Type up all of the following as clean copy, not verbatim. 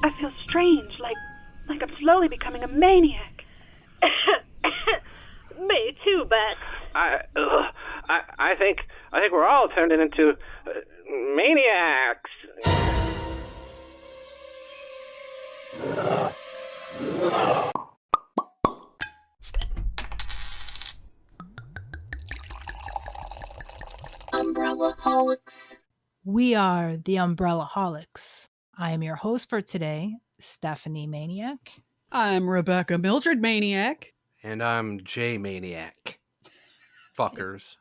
I feel strange, like I'm slowly becoming a maniac. Me too, Bex. I think we're all turning into maniacs. Umbrella-holics. We are the Umbrella-holics. I am your host for today, Stephanie Maniac. I'm Rebecca Mildred Maniac. And I'm J Maniac. Fuckers.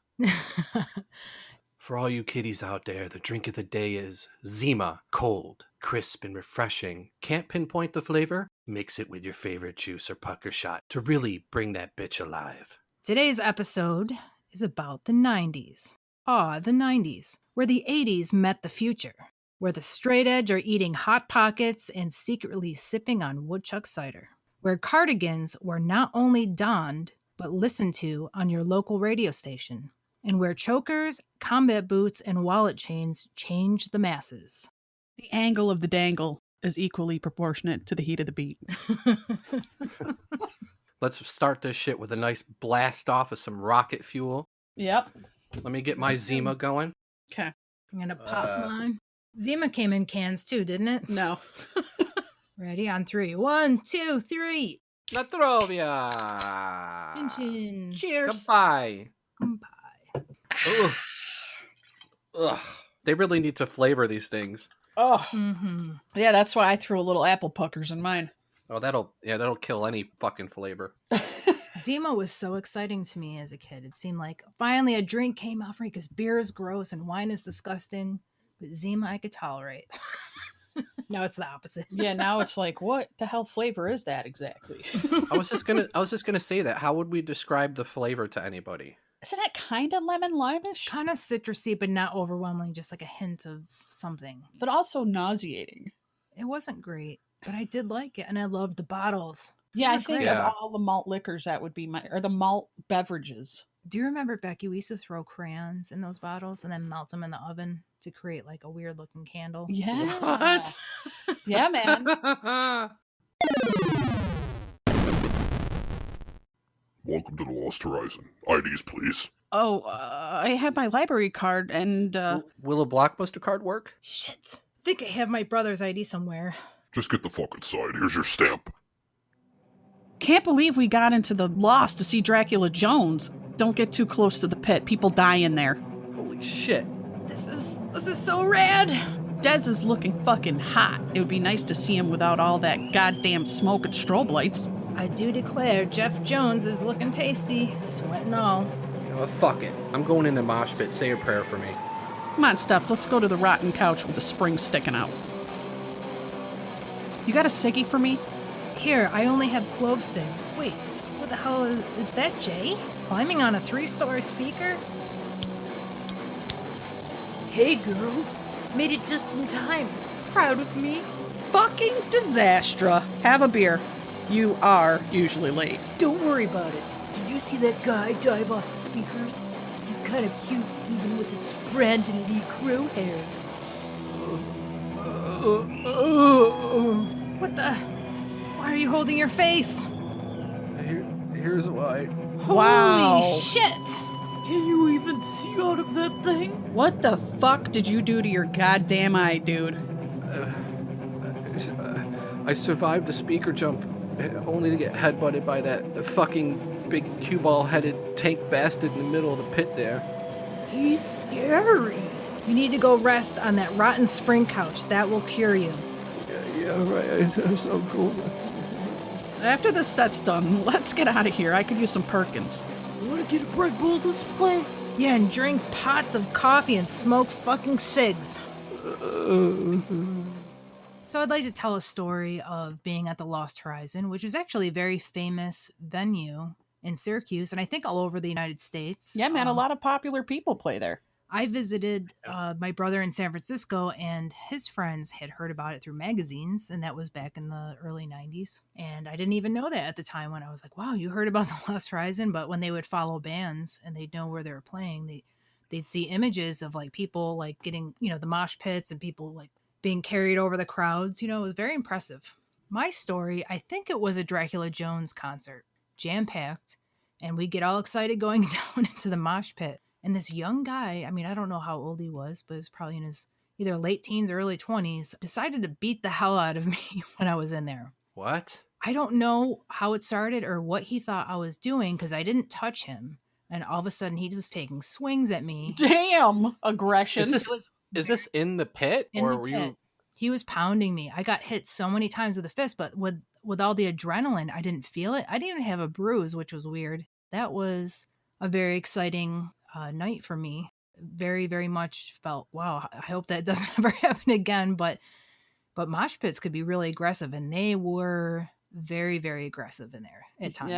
For all you kiddies out there, the drink of the day is Zima. Cold, crisp, and refreshing. Can't pinpoint the flavor? Mix it with your favorite juice or pucker shot to really bring that bitch alive. Today's episode is about the 90s. The 90s, where the 80s met the future, where the straight edge are eating Hot Pockets and secretly sipping on woodchuck cider, where cardigans were not only donned, but listened to on your local radio station, and where chokers, combat boots, and wallet chains changed the masses. The angle of the dangle is equally proportionate to the heat of the beat. Let's start this shit with a nice blast off of some rocket fuel. Yep. Let me get my Zima going. Okay. I'm going to pop mine. Zima came in cans too, didn't it? No. Ready? On 3. 1, 2, 3. Natrovia! Chin chin. Cheers. Goodbye. Goodbye. Ugh. Ugh. They really need to flavor these things. Oh. Mm-hmm. Yeah, that's why I threw a little apple puckers in mine. Oh, that'll kill any fucking flavor. Zima was so exciting to me as a kid. It seemed like finally a drink came out for me because beer is gross and wine is disgusting. But Zima I could tolerate. Now it's the opposite. Yeah, now it's like, what the hell flavor is that exactly? I was just gonna say that. How would we describe the flavor to anybody? Isn't it kind of lemon limeish? Kind of citrusy, but not overwhelming. Just like a hint of something. But also nauseating. It wasn't great, but I did like it. And I loved the bottles. Yeah, I They're think great. of all the malt liquors, that would be or the malt beverages. Do you remember, Becky, we used to throw crayons in those bottles and then melt them in the oven to create like a weird looking candle? Yeah. What? Yeah, man. Welcome to the Lost Horizon. IDs, please. Oh, I have my library card and, Will a Blockbuster card work? Shit. I think I have my brother's ID somewhere. Just get the fuck inside. Here's your stamp. Can't believe we got into the Lost to see Dracula Jones. Don't get too close to the pit. People die in there. Holy shit. This is so rad. Dez is looking fucking hot. It would be nice to see him without all that goddamn smoke and strobe lights. I do declare Jeff Jones is looking tasty, sweat and all. You know what, fuck it. I'm going in the mosh pit. Say a prayer for me. Come on, Steph, let's go to the rotten couch with the spring sticking out. You got a ciggy for me? Here, I only have clove cigs. Wait, what the hell is that, Jay? Climbing on a 3-story speaker? Hey, girls. Made it just in time. Proud of me? Fucking disastra. Have a beer. You are usually late. Don't worry about it. Did you see that guy dive off the speakers? He's kind of cute, even with his Brandon Lee Crow hair. What the? Why are you holding your face? Here's why. Wow. Holy shit! Can you even see out of that thing? What the fuck did you do to your goddamn eye, dude? I survived the speaker jump, only to get headbutted by that fucking big cue ball-headed tank bastard in the middle of the pit there. He's scary. You need to go rest on that rotten spring couch. That will cure you. Yeah, right. That's so cool. After the set's done, let's get out of here. I could use some Perkins. Wanna get a Red Bull display? Yeah, and drink pots of coffee and smoke fucking cigs. So I'd like to tell a story of being at the Lost Horizon, which is actually a very famous venue in Syracuse, and I think all over the United States. Yeah, man, a lot of popular people play there. I visited my brother in San Francisco, and his friends had heard about it through magazines, and that was back in the early 90s. And I didn't even know that at the time when I was like, wow, you heard about the Lost Horizon? But when they would follow bands and they'd know where they were playing, they'd see images of like people like getting, the mosh pits and people like being carried over the crowds. It was very impressive. My story, I think it was a Dracula Jones concert, jam-packed, and we get all excited going down into the mosh pit. And this young guy, I mean, I don't know how old he was, but he was probably in his either late teens or early 20s, decided to beat the hell out of me when I was in there. What? I don't know how it started or what he thought I was doing because I didn't touch him. And all of a sudden, he was taking swings at me. Damn aggression. Is this in the pit? In or the were pit. you... He was pounding me. I got hit so many times with a fist, but with all the adrenaline, I didn't feel it. I didn't even have a bruise, which was weird. That was a very exciting night for me. Very, very much felt, wow, I hope that doesn't ever happen again. But mosh pits could be really aggressive, and they were very, very aggressive in there at times.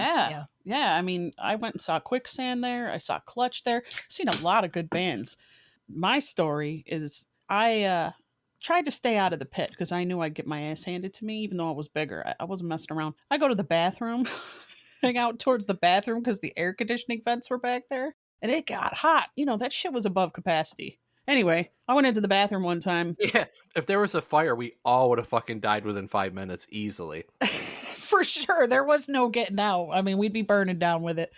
Yeah. I mean, I went and saw Quicksand there. I saw Clutch there. Seen a lot of good bands. My story is I tried to stay out of the pit because I knew I'd get my ass handed to me, even though it was bigger. I wasn't messing around. I go to the bathroom, hang out towards the bathroom because the air conditioning vents were back there, and it got hot. That shit was above capacity. Anyway, I went into the bathroom one time. Yeah, if there was a fire, we all would have fucking died within 5 minutes easily. For sure. There was no getting out. I mean, we'd be burning down with it.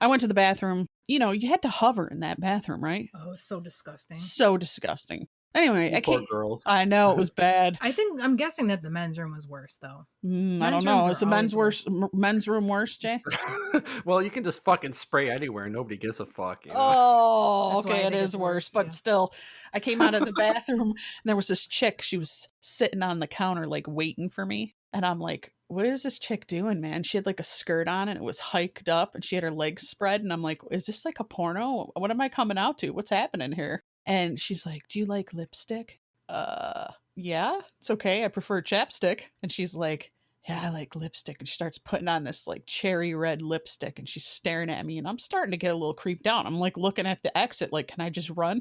I went to the bathroom. You had to hover in that bathroom, right? Oh, it was so disgusting. So disgusting. Anyway, Poor girls. I know, it was bad. I'm guessing that the men's room was worse, though. I don't know. Is the men's room worse, Jay? Well, you can just fucking spray anywhere. Nobody gives a fuck. Oh, That's why I okay, it think is it's worse. worse, But yeah. still, I came out of the bathroom, and there was this chick. She was sitting on the counter, like, waiting for me. And I'm like, what is this chick doing, man? She had, like, a skirt on, and it was hiked up, and she had her legs spread. And I'm like, is this, like, a porno? What am I coming out to? What's happening here? And she's like, do you like lipstick? Yeah, it's okay. I prefer chapstick. And she's like, yeah, I like lipstick. And she starts putting on this like cherry red lipstick, and she's staring at me, and I'm starting to get a little creeped out. I'm like looking at the exit, like, can I just run?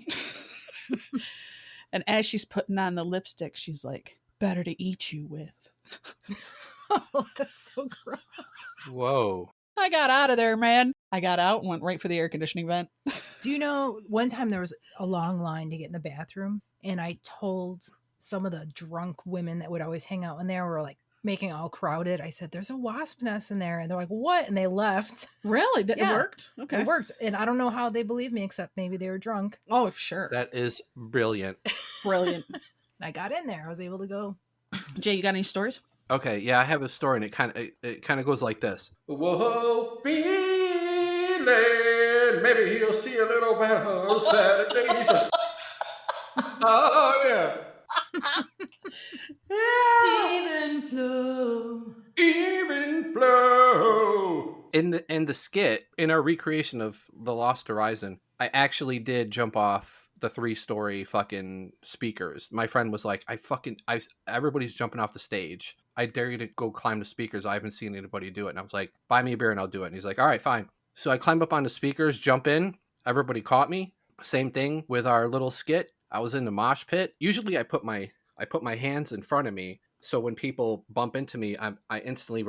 And as she's putting on the lipstick, she's like, better to eat you with. Oh, that's so gross. Whoa. I got out of there, man. I got out and went right for the air conditioning vent. Do you know, one time there was a long line to get in the bathroom, and I told some of the drunk women that would always hang out in there, were like making all crowded. I said, there's a wasp nest in there. And they're like, what? And they left. Really? It Yeah. worked? Okay. It worked. And I don't know how they believed me, except maybe they were drunk. Oh, sure. That is brilliant. Brilliant. And I got in there. I was able to go. Jay, you got any stories? Okay, yeah, I have a story, and it kind of goes like this. Whoa, feeling, maybe he'll see a little better on Saturdays. Oh, yeah. Even flow. Even flow. In the skit, in our recreation of The Lost Horizon, I actually did jump off the 3-story fucking speakers. My friend was like, everybody's jumping off the stage. I dare you to go climb the speakers. I haven't seen anybody do it. And I was like, buy me a beer and I'll do it. And he's like, all right, fine. So I climbed up on the speakers, jump in. Everybody caught me. Same thing with our little skit. I was in the mosh pit. Usually I put my hands in front of me, so when people bump into me, I instantly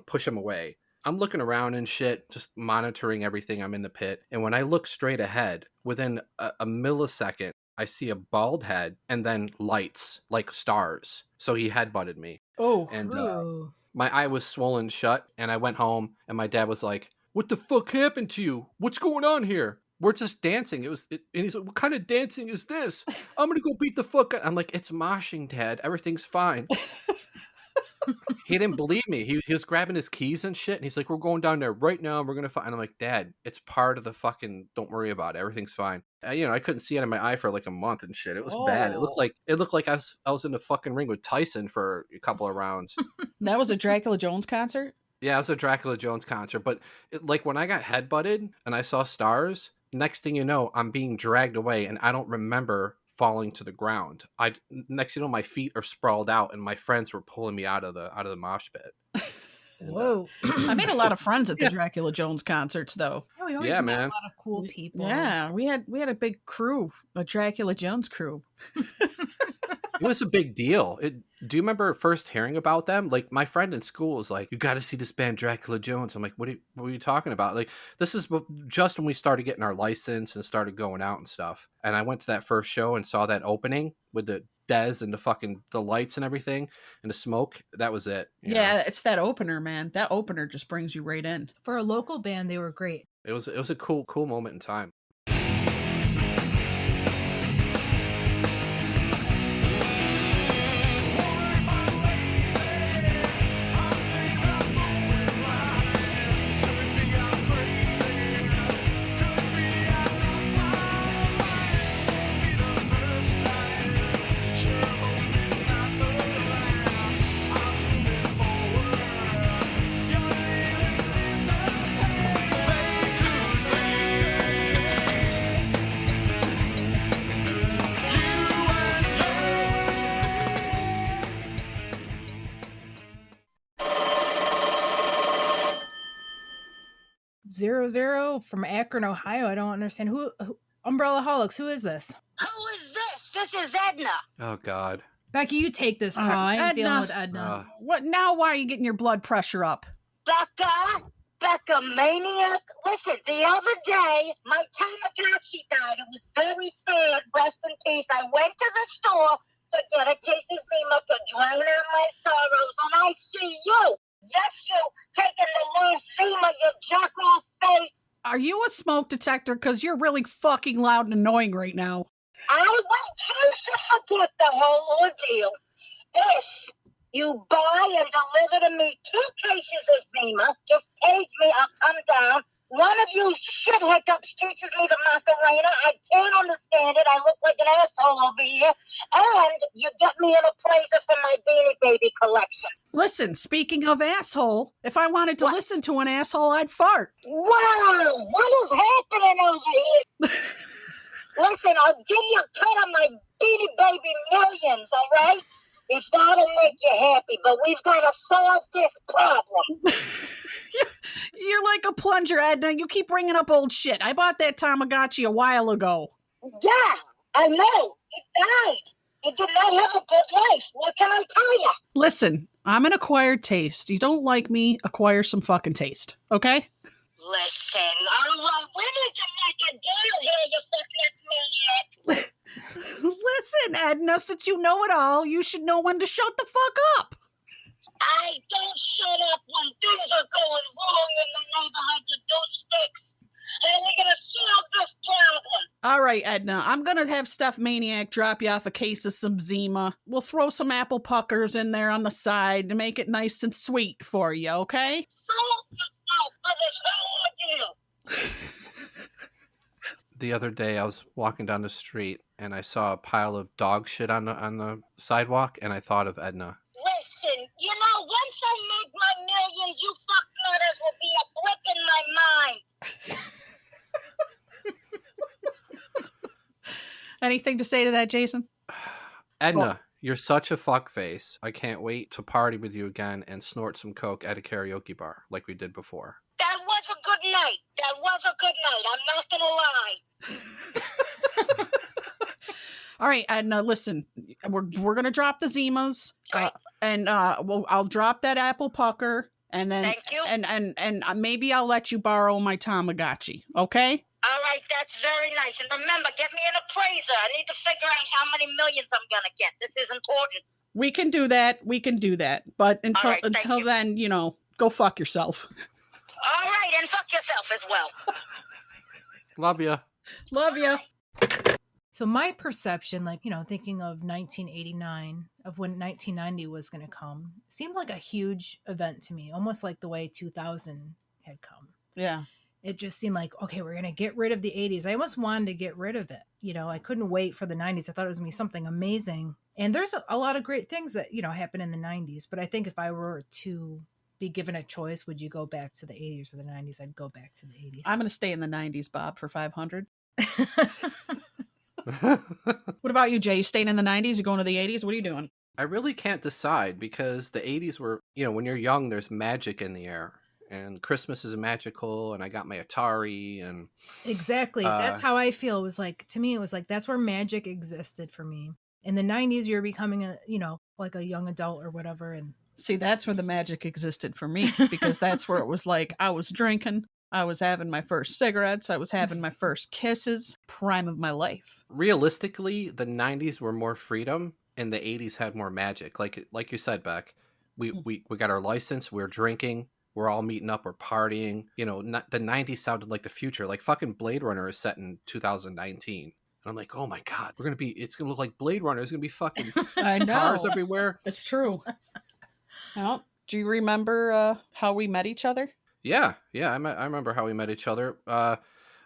push them away. I'm looking around and shit, just monitoring everything. I'm in the pit. And when I look straight ahead, within a millisecond, I see a bald head and then lights like stars. So he headbutted me. Oh. And Ooh. my eye was swollen shut. And I went home, and my dad was like, what the fuck happened to you? What's going on here? We're just dancing. And he's like, what kind of dancing is this? I'm going to go beat the fuck out. I'm like, it's moshing, Dad. Everything's fine. He didn't believe me. He was grabbing his keys and shit. And he's like, we're going down there right now. And we're going to find. And I'm like, Dad, it's part of the fucking, don't worry about it. Everything's fine. I couldn't see it in my eye for like a month and shit. It was bad. It looked like I was in the fucking ring with Tyson for a couple of rounds. That was a Dracula Jones concert? Yeah, it was a Dracula Jones concert. But when I got headbutted and I saw stars, next thing you know, I'm being dragged away and I don't remember falling to the ground. Next thing you know, my feet are sprawled out and my friends were pulling me out of the mosh pit. Whoa. I made a lot of friends at the Dracula Jones concerts, though. Yeah, we always Yeah, met man. a lot of cool people. Yeah, we had a big crew, a Dracula Jones crew. It was a big deal. Do you remember first hearing about them? Like, my friend in school was like, you got to see this band Dracula Jones. I'm like, what are you talking about? Like, this is just when we started getting our license and started going out and stuff. And I went to that first show and saw that opening with the Dez and the lights and everything and the smoke. That was it. you know? Yeah, it's that opener, man. That opener just brings you right in. For a local band, they were great. It was a cool moment in time. Zero from Akron, Ohio. I don't understand who Umbrella Holics. Who is this? Who is this? This is Edna. Oh God. Becky, you take this call. I ain't dealing with Edna. What now? Why are you getting your blood pressure up? Becca Maniac. Listen, the other day, my Tamagotchi died. It was very sad. Rest in peace. I went to the store to get a case of Zima to drown out my sorrows, and I see you. Yes, you taking the last Zima, you jack off face. Are you a smoke detector? Because you're really fucking loud and annoying right now. I want you to forget the whole ordeal. If you buy and deliver to me 2 cases of Zima, just page me, I'll come down. One of you shit hiccups teaches me the Macarena. I can't understand it. I look like an asshole over here. And you get me an appraiser for my Beanie Baby collection. Listen, speaking of asshole, if I wanted to listen to an asshole, I'd fart. Wow, what is happening over here? Listen, I'll give you a cut of my Beanie Baby millions, all right? If that'll make you happy, but we've got to solve this problem. You're like a plunger, Edna. You keep bringing up old shit. I bought that Tamagotchi a while ago. Yeah, I know. It died. It did not have a good life. What can I tell you? Listen, I'm an acquired taste. You don't like me, acquire some fucking taste, okay? Listen, we need to make a deal here, you fucking maniac. Listen, Edna, since you know it all, you should know when to shut the fuck up. I don't shut up when things are going wrong in the neighborhood. You do sticks. And we're going to solve this problem. All right, Edna, I'm going to have Steph Maniac drop you off a case of some Zima. We'll throw some apple puckers in there on the side to make it nice and sweet for you, okay? Solve yourself for this whole ordeal. The other day, I was walking down the street and I saw a pile of dog shit on the sidewalk, and I thought of Edna. Listen, you know, once I make my millions, you fucknutters will be a blip in my mind. Anything to say to that, Jason? Edna, you're such a fuckface. I can't wait to party with you again and snort some coke at a karaoke bar like we did before. That was a good night. I'm not gonna lie. All right, Edna, listen, we're gonna drop the Zimas, Right. and I'll drop that apple pucker, and then Thank you. and maybe I'll let you borrow my Tamagotchi, okay? All right, that's very nice. And remember, get me an appraiser. I need to figure out how many millions I'm gonna get. This is important. We can do that. But All right, thank until you. then, go fuck yourself. All right, and fuck yourself as well. Love ya. Love you. So my perception, thinking of 1989, of when 1990 was going to come, seemed like a huge event to me, almost like the way 2000 had come. Yeah. It just seemed like, okay, we're going to get rid of the 80s. I almost wanted to get rid of it. I couldn't wait for the 90s. I thought it was going to be something amazing. And there's a lot of great things that, happen in the 90s. But I think if I were to be given a choice, would you go back to the 80s or the 90s? I'd go back to the 80s. I'm going to stay in the 90s, Bob, for 500. What about you, Jay? You staying in the 90s? You going to the 80s? What are you doing? I really can't decide because the 80s were, when you're young, there's magic in the air. And Christmas is magical, and I got my Atari, and Exactly. That's how I feel. It was like, to me, it was like, that's where magic existed for me. In the 90s, you're becoming like a young adult or whatever. And See, that's where the magic existed for me, because that's where it was like I was drinking, I was having my first cigarettes, I was having my first kisses, prime of my life. realistically, the 90s were more freedom. and the 80s had more magic. Like you said, Beck, we got our license, we're drinking, we're all meeting up, we're partying. You know, the 90s sounded like the future. Like fucking Blade Runner is set in 2019. And I'm like, oh my God, it's going to look like Blade Runner. It's going to be fucking I know. cars everywhere. It's true. Well, do you remember how we met each other? Yeah. I remember how we met each other. I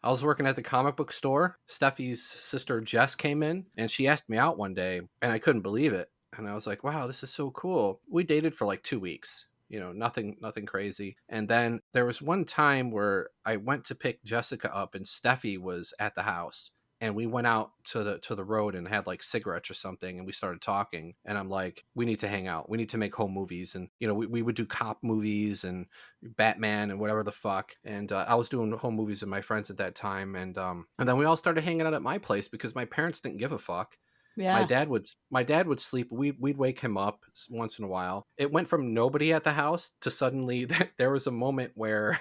was working at the comic book store. Steffi's sister Jess came in and she asked me out one day and I couldn't believe it. And I was like, wow, this is so cool. We dated for like 2 weeks, you know, nothing crazy. And then there was one time where I went to pick Jessica up and Steffi was at the house. And we went out to the road and had like cigarettes or something. And we started talking. And I'm like, we need to hang out. We need to make home movies. And, you know, we would do cop movies and Batman and whatever the fuck. And I was doing home movies with my friends at that time. And then we all started hanging out at my place because my parents didn't give a fuck. Yeah. My dad would sleep. We'd wake him up once in a while. It went from nobody at the house to suddenly there was a moment where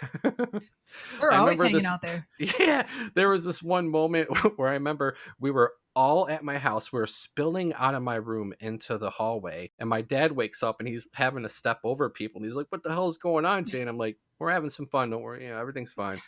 We're always hanging out there. Yeah, there was this one moment where I remember we were all at my house. We were spilling out of my room into the hallway, and my dad wakes up and he's having to step over people. And he's like, "What the hell is going on, Jay?" And I'm like, "We're having some fun. Don't worry. Yeah, everything's fine."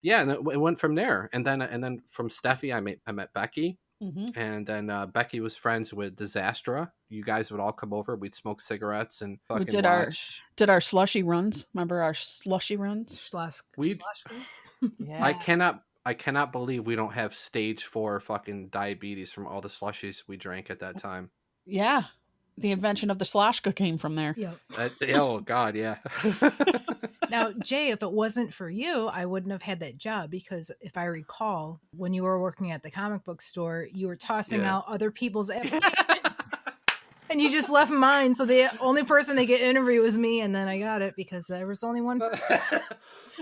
Yeah, and it went from there. And then from Steffi, I met Becky. Mm-hmm. And then Becky was friends with Disastra. You guys would all come over. We'd smoke cigarettes and fucking watch. Did our slushy runs. Remember our slushy runs? Yeah. I cannot believe we don't have stage 4 fucking diabetes from all the slushies we drank at that time. Yeah. The invention of the sloshka came from there. Yep. Oh God, yeah. Now, Jay, if it wasn't for you, I wouldn't have had that job because if I recall, when you were working at the comic book store, you were tossing out other people's applications. And you just left mine. So the only person they get interview was me. And then I got it because there was only one person.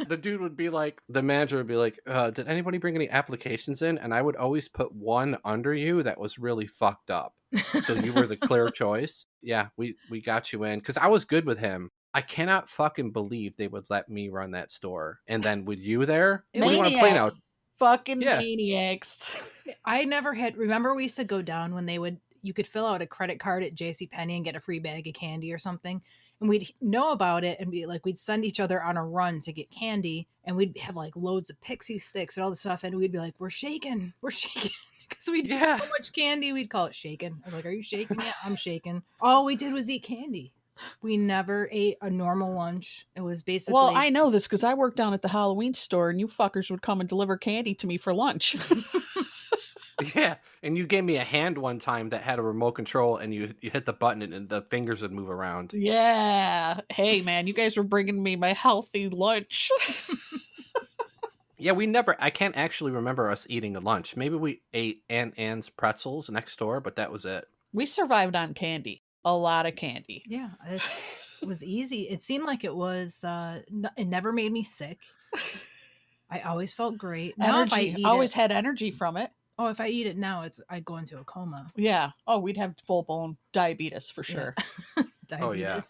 The dude would be like, the manager would be like, did anybody bring any applications in? And I would always put one under you that was really fucked up. So you were the clear choice. Yeah, we got you in because I was good with him. I cannot fucking believe they would let me run that store. And then with you there, what do you want to play now? Fucking Maniacs. I never had, remember we used to go down when you could fill out a credit card at JCPenney and get a free bag of candy or something. And we'd know about it and be like, we'd send each other on a run to get candy. And we'd have like loads of pixie sticks and all this stuff. And we'd be like, we're shaking. Because we'd get so much candy, we'd call it shaking. I was like, are you shaking yet? I'm shaking. All we did was eat candy. We never ate a normal lunch. It was basically... Well, I know this because I worked down at the Halloween store and you fuckers would come and deliver candy to me for lunch. Yeah, and you gave me a hand one time that had a remote control and you hit the button and the fingers would move around. Yeah. Hey, man, you guys were bringing me my healthy lunch. Yeah, I can't actually remember us eating a lunch. Maybe we ate Aunt Anne's pretzels next door, but that was it. We survived on candy. A lot of candy. Yeah, it was easy. It seemed like it was, it never made me sick. I always felt great. Now Energy. I always had energy from it. Oh, if I eat it now, I go into a coma. Yeah. Oh, we'd have full-blown diabetes for sure. Yeah. Diabetes. Oh, yeah.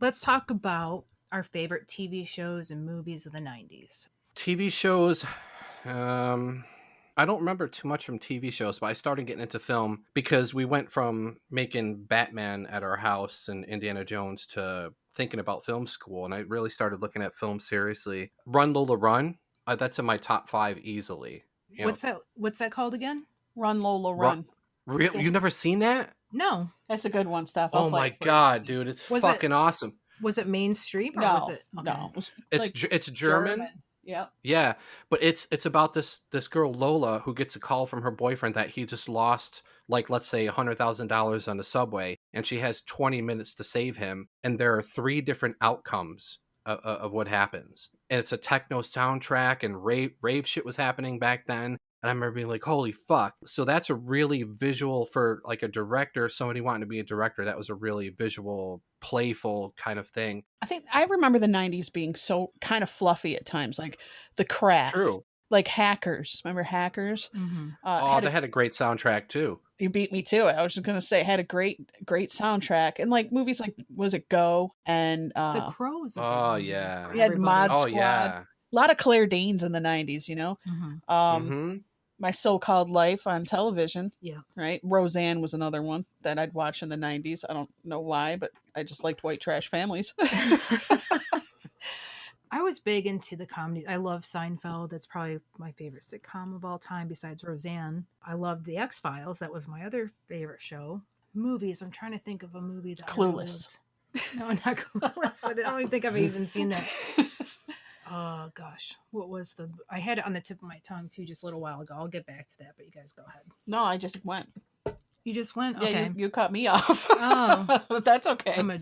Let's talk about our favorite TV shows and movies of the 90s. TV shows, I don't remember too much from TV shows, but I started getting into film because we went from making Batman at our house and Indiana Jones to thinking about film school. And I really started looking at film seriously. Run, Lola, Run. That's in my top 5 easily. What's that called again? Run, Lola, Run. Really? You never seen that? No. That's a good one, Steph. Oh my God, dude. It's fucking awesome. Was it mainstream or no, was it? Okay. No. It's German. Yeah. Yeah, but it's about this girl Lola who gets a call from her boyfriend that he just lost, like, let's say $100,000 on the subway, and she has 20 minutes to save him, and there are 3 different outcomes of what happens. And it's a techno soundtrack, and rave shit was happening back then. And I remember being like, holy fuck. So that's a really visual for like a director, somebody wanting to be a director. That was a really visual, playful kind of thing. I think I remember the 90s being so kind of fluffy at times, like The Craft. True. Like Hackers. Remember Hackers? Mm-hmm. They had a great soundtrack too. You beat me to it. I was just going to say it had a great soundtrack. And like movies like, was it Go? And The Crow was a good yeah. We had Mod Squad. Yeah. A lot of Claire Danes in the 90s, you know? Mm-hmm. Mm-hmm. My So-Called Life on television. Yeah. Right? Roseanne was another one that I'd watch in the 90s. I don't know why, but I just liked white trash families. I was big into the comedies. I love Seinfeld. That's probably my favorite sitcom of all time besides Roseanne. I loved The X-Files. That was my other favorite show. Movies. I'm trying to think of a movie that Clueless. No, not Clueless. I don't even think I've even seen that. Oh, gosh. What was I had it on the tip of my tongue, too, just a little while ago. I'll get back to that, but you guys go ahead. No, I just went. You just went? Yeah, Okay. you cut me off. Oh. But that's okay. I'm a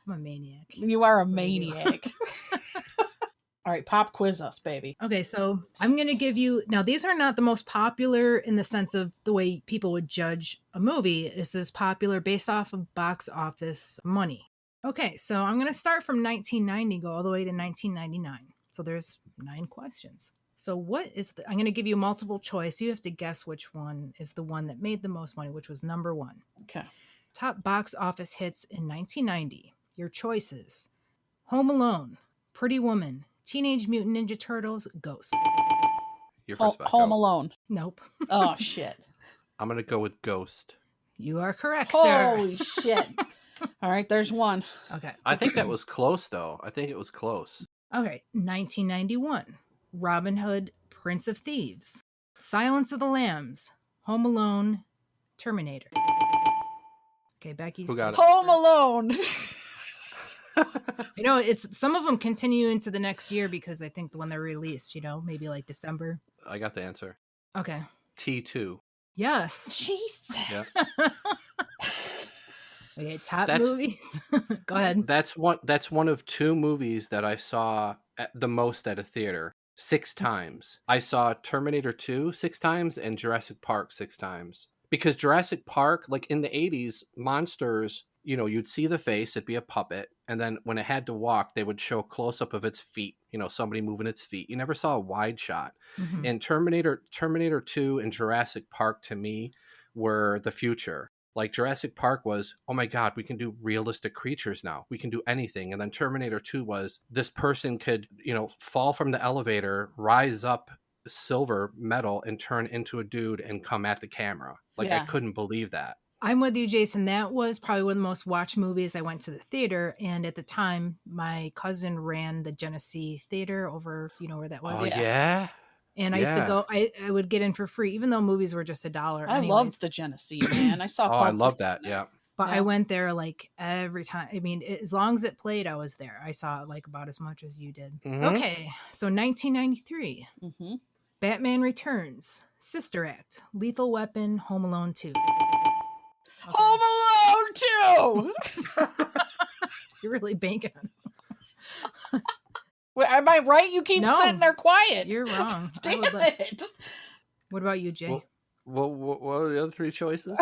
maniac. You are a What do you do? maniac. All right, pop quiz us, baby. Okay, so I'm going to give you... Now, these are not the most popular in the sense of the way people would judge a movie. This is popular based off of box office money. Okay, so I'm going to start from 1990, go all the way to 1999. So there's 9 questions. So what is I'm going to give you multiple choice. You have to guess which one is the one that made the most money, which was number 1. Okay. Top box office hits in 1990. Your choices: Home Alone, Pretty Woman, Teenage Mutant Ninja Turtles, Ghost. Your first bet. Home go. Alone. Nope. Oh, shit. I'm gonna go with Ghost. You are correct, sir. Holy shit. All right, there's one. Okay. I think that was close, though. I think it was close. Okay. 1991. Robin Hood, Prince of Thieves, Silence of the Lambs, Home Alone, Terminator. Okay, Becky. Who got it? Home Alone. You know, it's some of them continue into the next year because I think when they're released, maybe like December. I got the answer. Okay. T2. Yes. Jesus. Yeah. Okay, top That's- movies. Go ahead. That's one of 2 movies that I saw the most at a theater 6 times. I saw Terminator 2 6 times and Jurassic Park 6 times. Because Jurassic Park, like in the 80s, monsters, you'd see the face, it'd be a puppet, and then when it had to walk, they would show a close-up of its feet, somebody moving its feet. You never saw a wide shot. Mhm. And Terminator 2 and Jurassic Park, to me, were the future. Like Jurassic Park was, oh my God, we can do realistic creatures now. We can do anything. And then Terminator 2 was, this person could, fall from the elevator, rise up silver metal and turn into a dude and come at the camera. Like, Yeah. I couldn't believe that. I'm with you, Jason. That was probably one of the most watched movies. I went to the theater, and at the time, my cousin ran the Genesee Theater over, where that was? Oh, Yeah. yeah? And I used to Yeah. go, I would get in for free, even though movies were just $1. I anyways. loved the Genesee, man. I saw Oh, I Pulp love Fiction that. there. Yeah. But I Yeah. went there like every time. I mean, as long as it played, I was there. I saw it like about as much as you did. Mhm. Okay, so 1993, Mhm. Batman Returns, Sister Act, Lethal Weapon, Home Alone 2. Okay. Home Alone 2! You're really banking on Wait, am I right? You keep No. sitting there quiet. You're wrong. I Damn would let- it. What about you, Jay? What are the other 3 choices?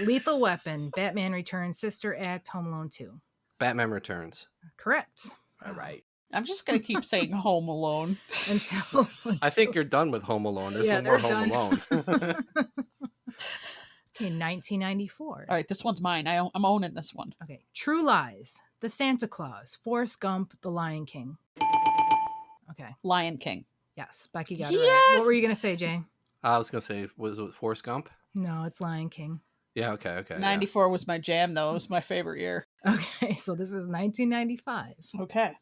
Lethal Weapon, Batman Returns, Sister Act, Home Alone 2. Batman Returns. Correct. All right. I'm just going to keep saying Home Alone. Until I think you're done with Home Alone. There's Yeah, one more they're Home Alone. Okay, 1994. All right, this one's mine. I'm owning this one. Okay, True Lies, The Santa Claus, Forrest Gump, The Lion King. Okay, Lion King. yes, Becky got it right. Yes! What were you gonna say, Jay? I was going to say, was it Forrest Gump? No, it's Lion King. Yeah, okay. Yeah. 94 was my jam, though. It was my favorite year. Okay, so this is 1995. Okay.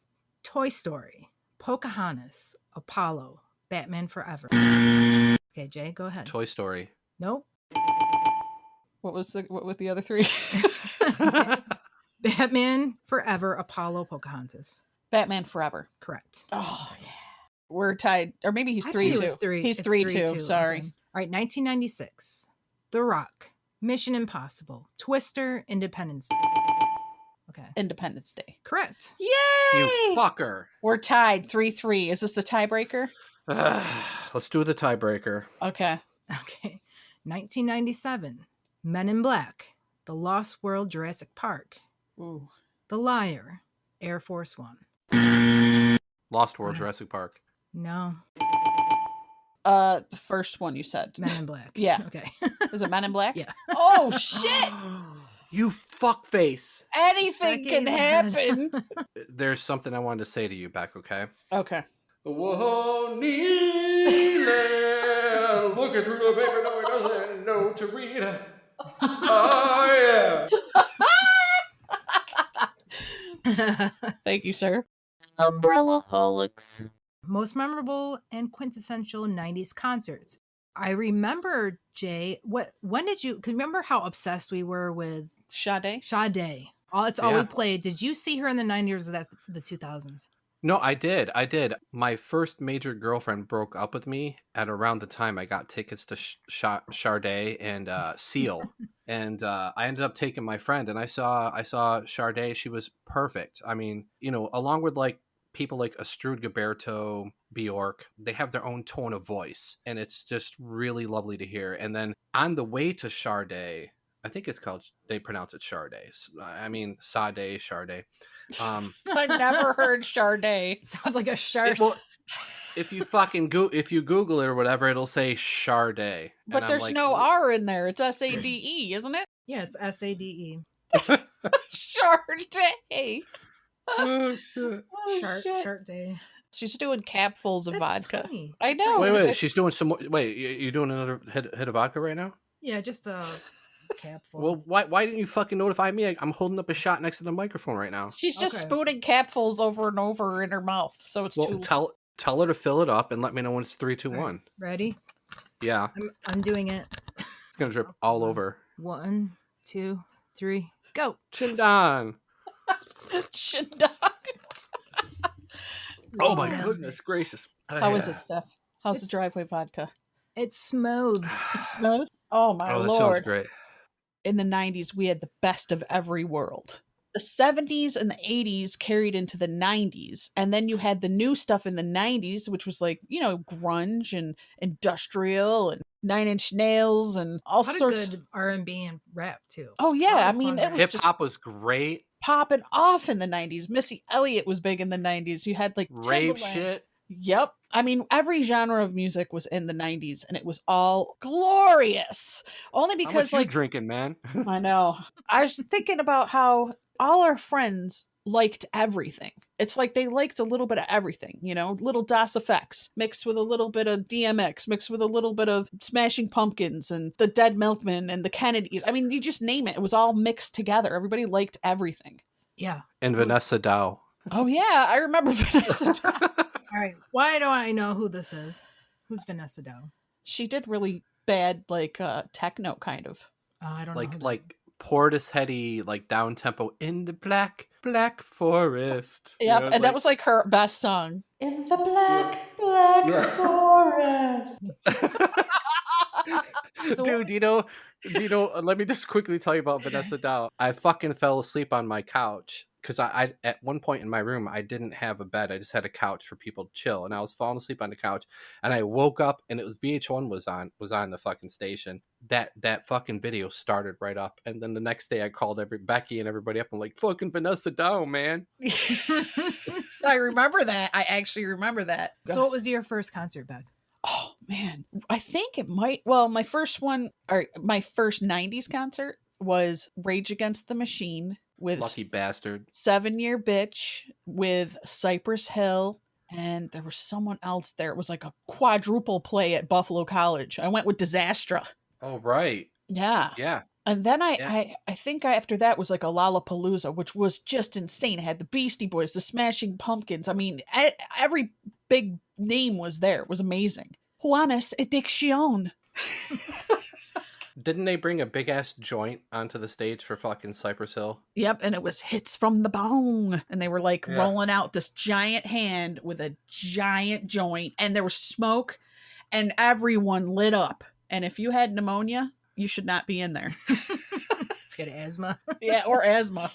Toy Story, Pocahontas, Apollo, Batman Forever. Okay, Jay, go ahead. Toy Story. Nope. What was the other 3? Batman Forever, Apollo, Pocahontas. Batman Forever. Correct. Oh, yeah. We're tied. Or maybe he's I 3 thought too. it was 3. He's It's 3-2. Sorry. Okay. All right, 1996. The Rock, Mission Impossible, Twister, Independence Day. Okay. Independence Day. Correct. Yay! You fucker. We're tied 3-3. Is this the tiebreaker? Let's do the tiebreaker. Okay. Okay. 1997. Men in Black, The Lost World, Jurassic Park, Ooh. The Liar, Air Force One. Lost World, Jurassic Park. No, The first one you said. Men in Black. Yeah. Okay. Is it Men in Black? Yeah. Oh shit! You fuckface. Anything can Becky. happen. There's something I wanted to say to you, Beck, okay? Okay. Whoa, kneeling. looking through the paper, no, he doesn't know to read. Oh, yeah. Thank you, sir. Umbrella-holics. Most memorable and quintessential 90s concerts. I remember, Jay, when did you, cause remember how obsessed we were with Sade? Sade? It's all we Yeah. played. Did you see her in the 90s or was that the 2000s? No, I did. My first major girlfriend broke up with me at around the time I got tickets to Sade and Seal. And I ended up taking my friend, and I saw Sade. She was perfect. I mean, along with like people like Astrud Gilberto, Bjork, they have their own tone of voice, and it's just really lovely to hear. And then on the way to Sade, I think it's called, they pronounce it Sade. I mean, Sade. I never heard Sade. Sounds like a shirt. If you if you Google it or whatever, it'll say Sade. But there's no R in there. It's Sade, isn't it? Yeah, it's Sade. Sade. Oh shit! Shirt day. She's doing capfuls of That's vodka. funny. I know. Wait. She's doing some more. Wait, you doing another hit of vodka right now? Yeah, just a capful. Well, why didn't you fucking notify me? I'm holding up a shot next to the microphone right now. She's just Okay. spooning capfuls over and over in her mouth, so it's too. Tell her to fill it up and let me know when it's 3, 2, 1. Right. Ready? Yeah, I'm doing it. it's gonna drip all over. 1, 2, 3, go. Chindan. Shindog. Oh my Yeah. goodness gracious! How is it, Steph? How's the driveway vodka? It's smooth. Smooth? Oh my Oh, that lord. sounds great. In the 90s, we had the best of every world. The 70s and the 80s carried into the 90s. And then you had the new stuff in the 90s, which was like, grunge and industrial and 9 Inch Nails and all What a sorts. good R&B and rap too. Oh, yeah. Lot I of mean, fun it was Hip just hop was great. popping off in the 90s. Missy Elliott was big in the 90s. You had like Rave Timbaland. shit. Yep. I mean, every genre of music was in the 90s and it was all glorious. Only How because much you like drinking, man? I know. I was thinking about how all our friends liked everything. It's like they liked a little bit of everything, little DOS effects mixed with a little bit of DMX, mixed with a little bit of Smashing Pumpkins and the Dead Milkmen and the Kennedys. I mean, you just name it. It was all mixed together. Everybody liked everything. Yeah. And Vanessa Dow. Oh, yeah. I remember Vanessa Dow. All right. Why do I know who this is? Who's Vanessa Dow? She did really bad, like, techno kind of. I don't know. who that Like Portisheady, like down tempo in the black forest. Yep, and that was like her best song. In the black forest. Dude, do you know? Let me just quickly tell you about Vanessa Dow. I fucking fell asleep on my couch because I at one point in my room I didn't have a bed. I just had a couch for people to chill, and I was falling asleep on the couch, and I woke up and it was VH1 was on the fucking station. That fucking video started right up, and then the next day I called Becky and everybody up. I'm like, fucking Vanessa Dow, man. I remember that. I actually remember that. So what was your first concert, Beck? Oh man, I think it might. Well, my first 90s concert was Rage Against the Machine with Lucky bastard. 7 Year Bitch with Cypress Hill, and there was someone else there. It was like a quadruple play at Buffalo College. I went with Disastra. Oh right. Yeah. And then I think after that was like a Lollapalooza, which was just insane. It had the Beastie Boys, the Smashing Pumpkins. I mean, every big name was there. It was amazing. Juanes Addiction. Didn't they bring a big ass joint onto the stage for fucking Cypress Hill? Yep, and it was Hits from the Bone. And they were like Yeah. rolling out this giant hand with a giant joint, and there was smoke, and everyone lit up. And if you had pneumonia, you should not be in there. If you had asthma. Yeah, or asthma.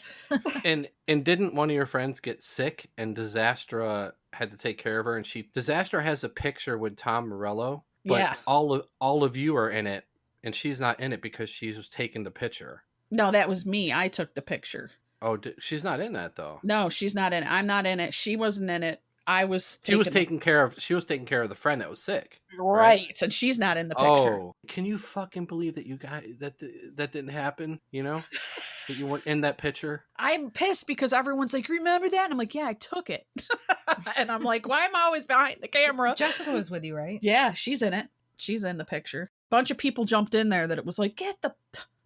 And didn't one of your friends get sick and Disastra had to take care of her? And Disastra has a picture with Tom Morello, but Yeah. all of you are in it, and she's not in it because she was taking the picture. No, that was me. I took the picture. Oh, she's not in that though. No, she's not in it. I'm not in it. She wasn't in it. She was taking care of the friend that was sick. Right. And she's not in the picture. Oh, can you fucking believe that you guys that didn't happen? That you weren't in that picture. I'm pissed because everyone's like, remember that? And I'm like, yeah, I took it. And I'm like, why am I always behind the camera? Jessica was with you, right? Yeah, she's in it. She's in the picture. Bunch of people jumped in there that it was like, get the...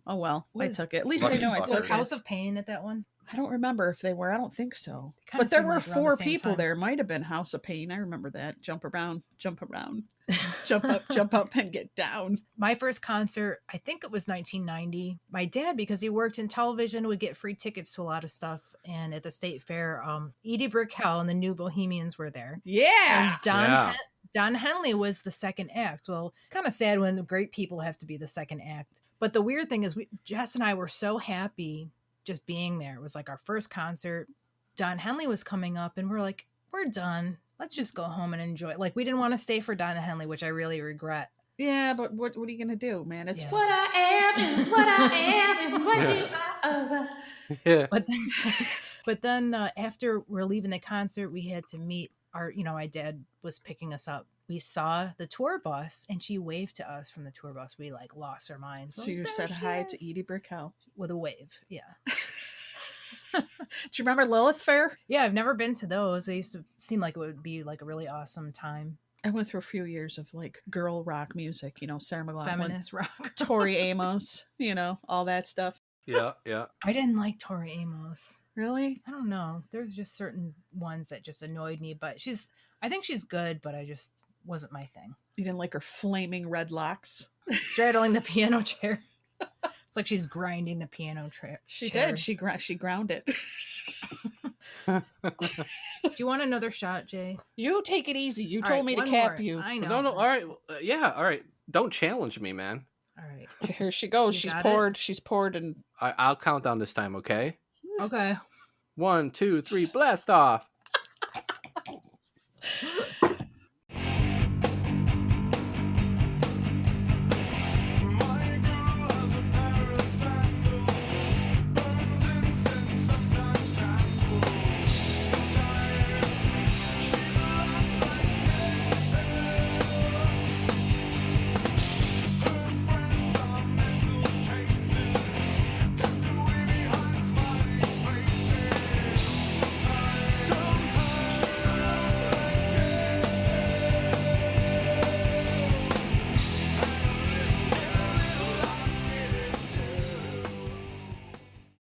Oh, well, I took it. At least I Lucky know I fuckers. took Was it. House of Pain at that one? I don't remember if they were. I don't think so. kinda But there seemed were like around the 4 same people time. there. Might have been House of Pain. I remember that. Jump around, jump up, and get down. My first concert, I think it was 1990. My dad, because he worked in television, would get free tickets to a lot of stuff. And at the state fair, Edie Brickell and the New Bohemians were there. Yeah. And Don Henley was the second act. Well, kind of sad when great people have to be the second act. But the weird thing is, Jess and I were so happy just being there. It was like our first concert. Don Henley was coming up, and we're like, we're done. Let's just go home and enjoy it. Like, we didn't want to stay for Don Henley, which I really regret. Yeah, but what are you going to do, man? It's Yeah. what I am is what I am and what you are. Yeah. But then after we're leaving the concert, we had to meet my dad was picking us up. We saw the tour bus, and she waved to us from the tour bus. We like lost our minds. So you said hi to Edie Brickell with a wave. Yeah. Do you remember Lilith Fair? Yeah, I've never been to those. They used to seem like it would be like a really awesome time. I went through a few years of like girl rock music, Sarah McLachlan, Feminist rock. Tori Amos, all that stuff. Yeah. I didn't like Tori Amos. Really? I don't know. There's just certain ones that just annoyed me, but I think she's good, but I just wasn't my thing. You didn't like her flaming red locks? Straddling the piano chair. It's like she's grinding the piano chair. She did. She ground it. Do you want another shot, Jay? You take it easy. You All told right, me to one cap more. you. I know. No. All right. Yeah. All right. Don't challenge me, man. All right. Here she goes. You She's got poured. She's poured, and I'll count down this time, okay? Okay. 1, 2, 3, blast off.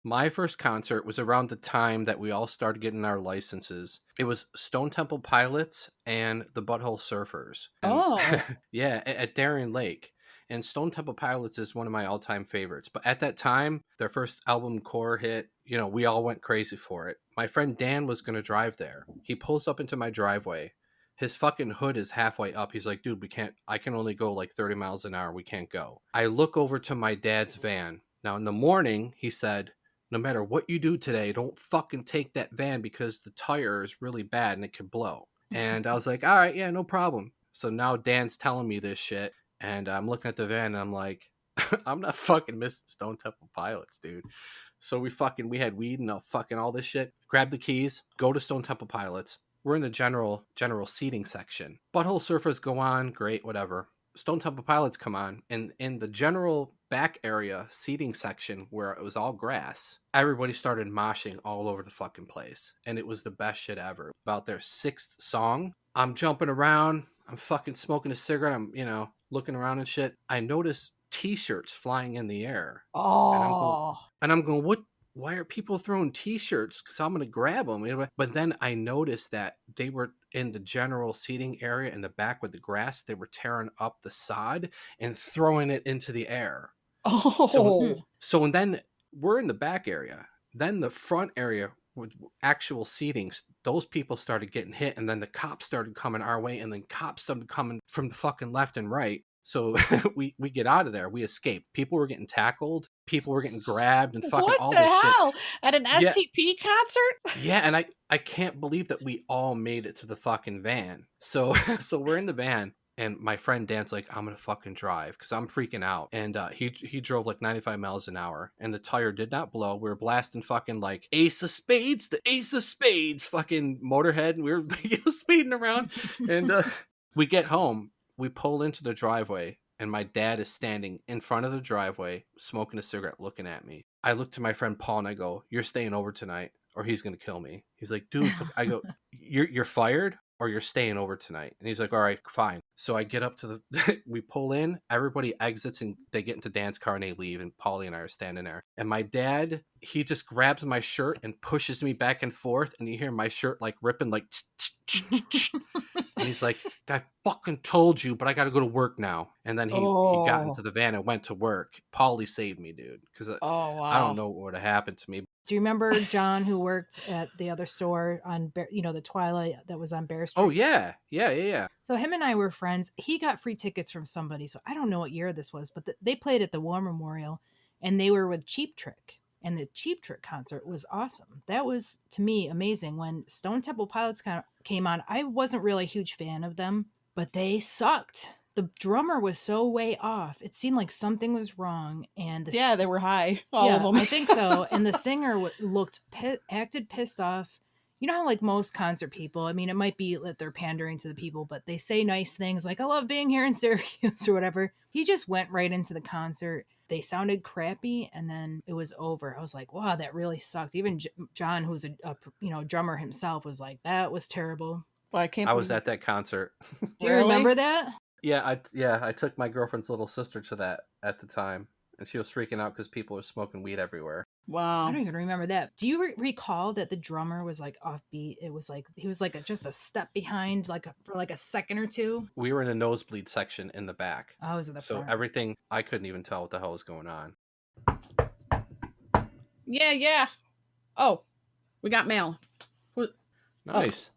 My first concert was around the time that we all started getting our licenses. It was Stone Temple Pilots and the Butthole Surfers. And, yeah, at Darien Lake. And Stone Temple Pilots is one of my all-time favorites. But at that time, their first album, Core, hit. We all went crazy for it. My friend Dan was going to drive there. He pulls up into my driveway. His fucking hood is halfway up. He's like, dude, I can only go like 30 miles an hour. We can't go. I look over to my dad's van. Now, in the morning, he said, no matter what you do today, don't fucking take that van because the tire is really bad and it could blow. And I was like, all right, yeah, no problem. So now Dan's telling me this shit, and I'm looking at the van, and I'm like, I'm not fucking missing Stone Temple Pilots, dude. So we had weed and all this shit. Grab the keys, go to Stone Temple Pilots. We're in the general seating section. Butthole Surfers go on, great, whatever. Stone Temple Pilots come on, and in the general back area seating section where it was all grass, everybody started moshing all over the fucking place, and it was the best shit ever. About their 6th song, I'm jumping around, I'm fucking smoking a cigarette, I'm looking around and shit. I notice t-shirts flying in the air. And I'm going, what? Why are people throwing t-shirts? Because I'm gonna grab them. But then I noticed that they were in the general seating area in the back with the grass. They were tearing up the sod and throwing it into the air. So and then we're in the back area. Then the front area with actual seatings, those people started getting hit, and then the cops started coming our way, and then cops started coming from the fucking left and right. So we get out of there. We escaped. People were getting tackled. People were getting grabbed and fucking all this shit. What the hell? At an STP concert? Yeah, and I can't believe that we all made it to the fucking van. So we're in the van, and my friend Dan's like, I'm gonna fucking drive because I'm freaking out. And he drove like 95 miles an hour, and the tire did not blow. We were blasting fucking like Ace of Spades, the Ace of Spades, fucking Motorhead, and we were speeding around. And we get home. We pull into the driveway, and my dad is standing in front of the driveway, smoking a cigarette, looking at me. I look to my friend Paul, and I go, you're staying over tonight, or he's going to kill me. He's like, dude, I go, you're fired? or you're staying over tonight. And he's like, all right, fine. So I get up to the, we pull in, everybody exits and they get into Dan's car and they leave. And Paulie and I are standing there. And my dad, he just grabs my shirt and pushes me back and forth. And you hear my shirt like ripping, like, and he's like, I fucking told you, but I got to go to work now. And then he got into the van and went to work. Paulie saved me, dude. Because I don't know what would have happened to me. Do you remember John who worked at the other store on, the Twilight that was on Bear Street? Oh, yeah. Yeah. So him and I were friends. He got free tickets from somebody. So I don't know what year this was, but they played at the War Memorial and they were with Cheap Trick. And the Cheap Trick concert was awesome. That was, to me, amazing. When Stone Temple Pilots came on, I wasn't really a huge fan of them, but they sucked. The drummer was so way off. It seemed like something was wrong. And they were high. All of them. I think so. And the singer acted pissed off. You know how like most concert people, I mean, it might be that they're pandering to the people, but they say nice things like, I love being here in Syracuse or whatever. He just went right into the concert. They sounded crappy and then it was over. I was like, wow, that really sucked. Even John, who's a drummer himself, was like, that was terrible. Well, I was at that concert. Do you remember that? Yeah, I took my girlfriend's little sister to that at the time, and she was freaking out because people were smoking weed everywhere. Wow. I don't even remember that. Do you recall that the drummer was like offbeat? It was like he was like just a step behind, for like a second or two. We were in a nosebleed section in the back. I was in the front. Everything, I couldn't even tell what the hell was going on. Yeah. Oh, we got mail. Nice.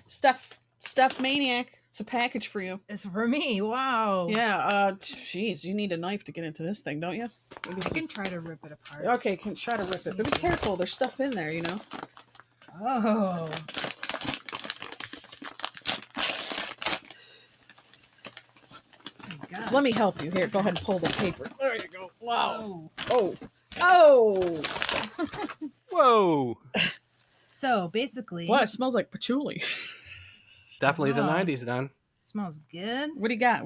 Stuff Maniac. It's a package for you. It's for me. Wow. Yeah. Jeez, you need a knife to get into this thing, don't you? I can try to rip it apart. Okay, can try to rip it, but be careful. There's stuff in there, you know. Oh. God. Let me help you. Here, go ahead and pull the paper. There you go. Wow. Oh. Whoa. So basically, Wow, it smells like patchouli. Definitely the 90s then. Smells good. What do you got?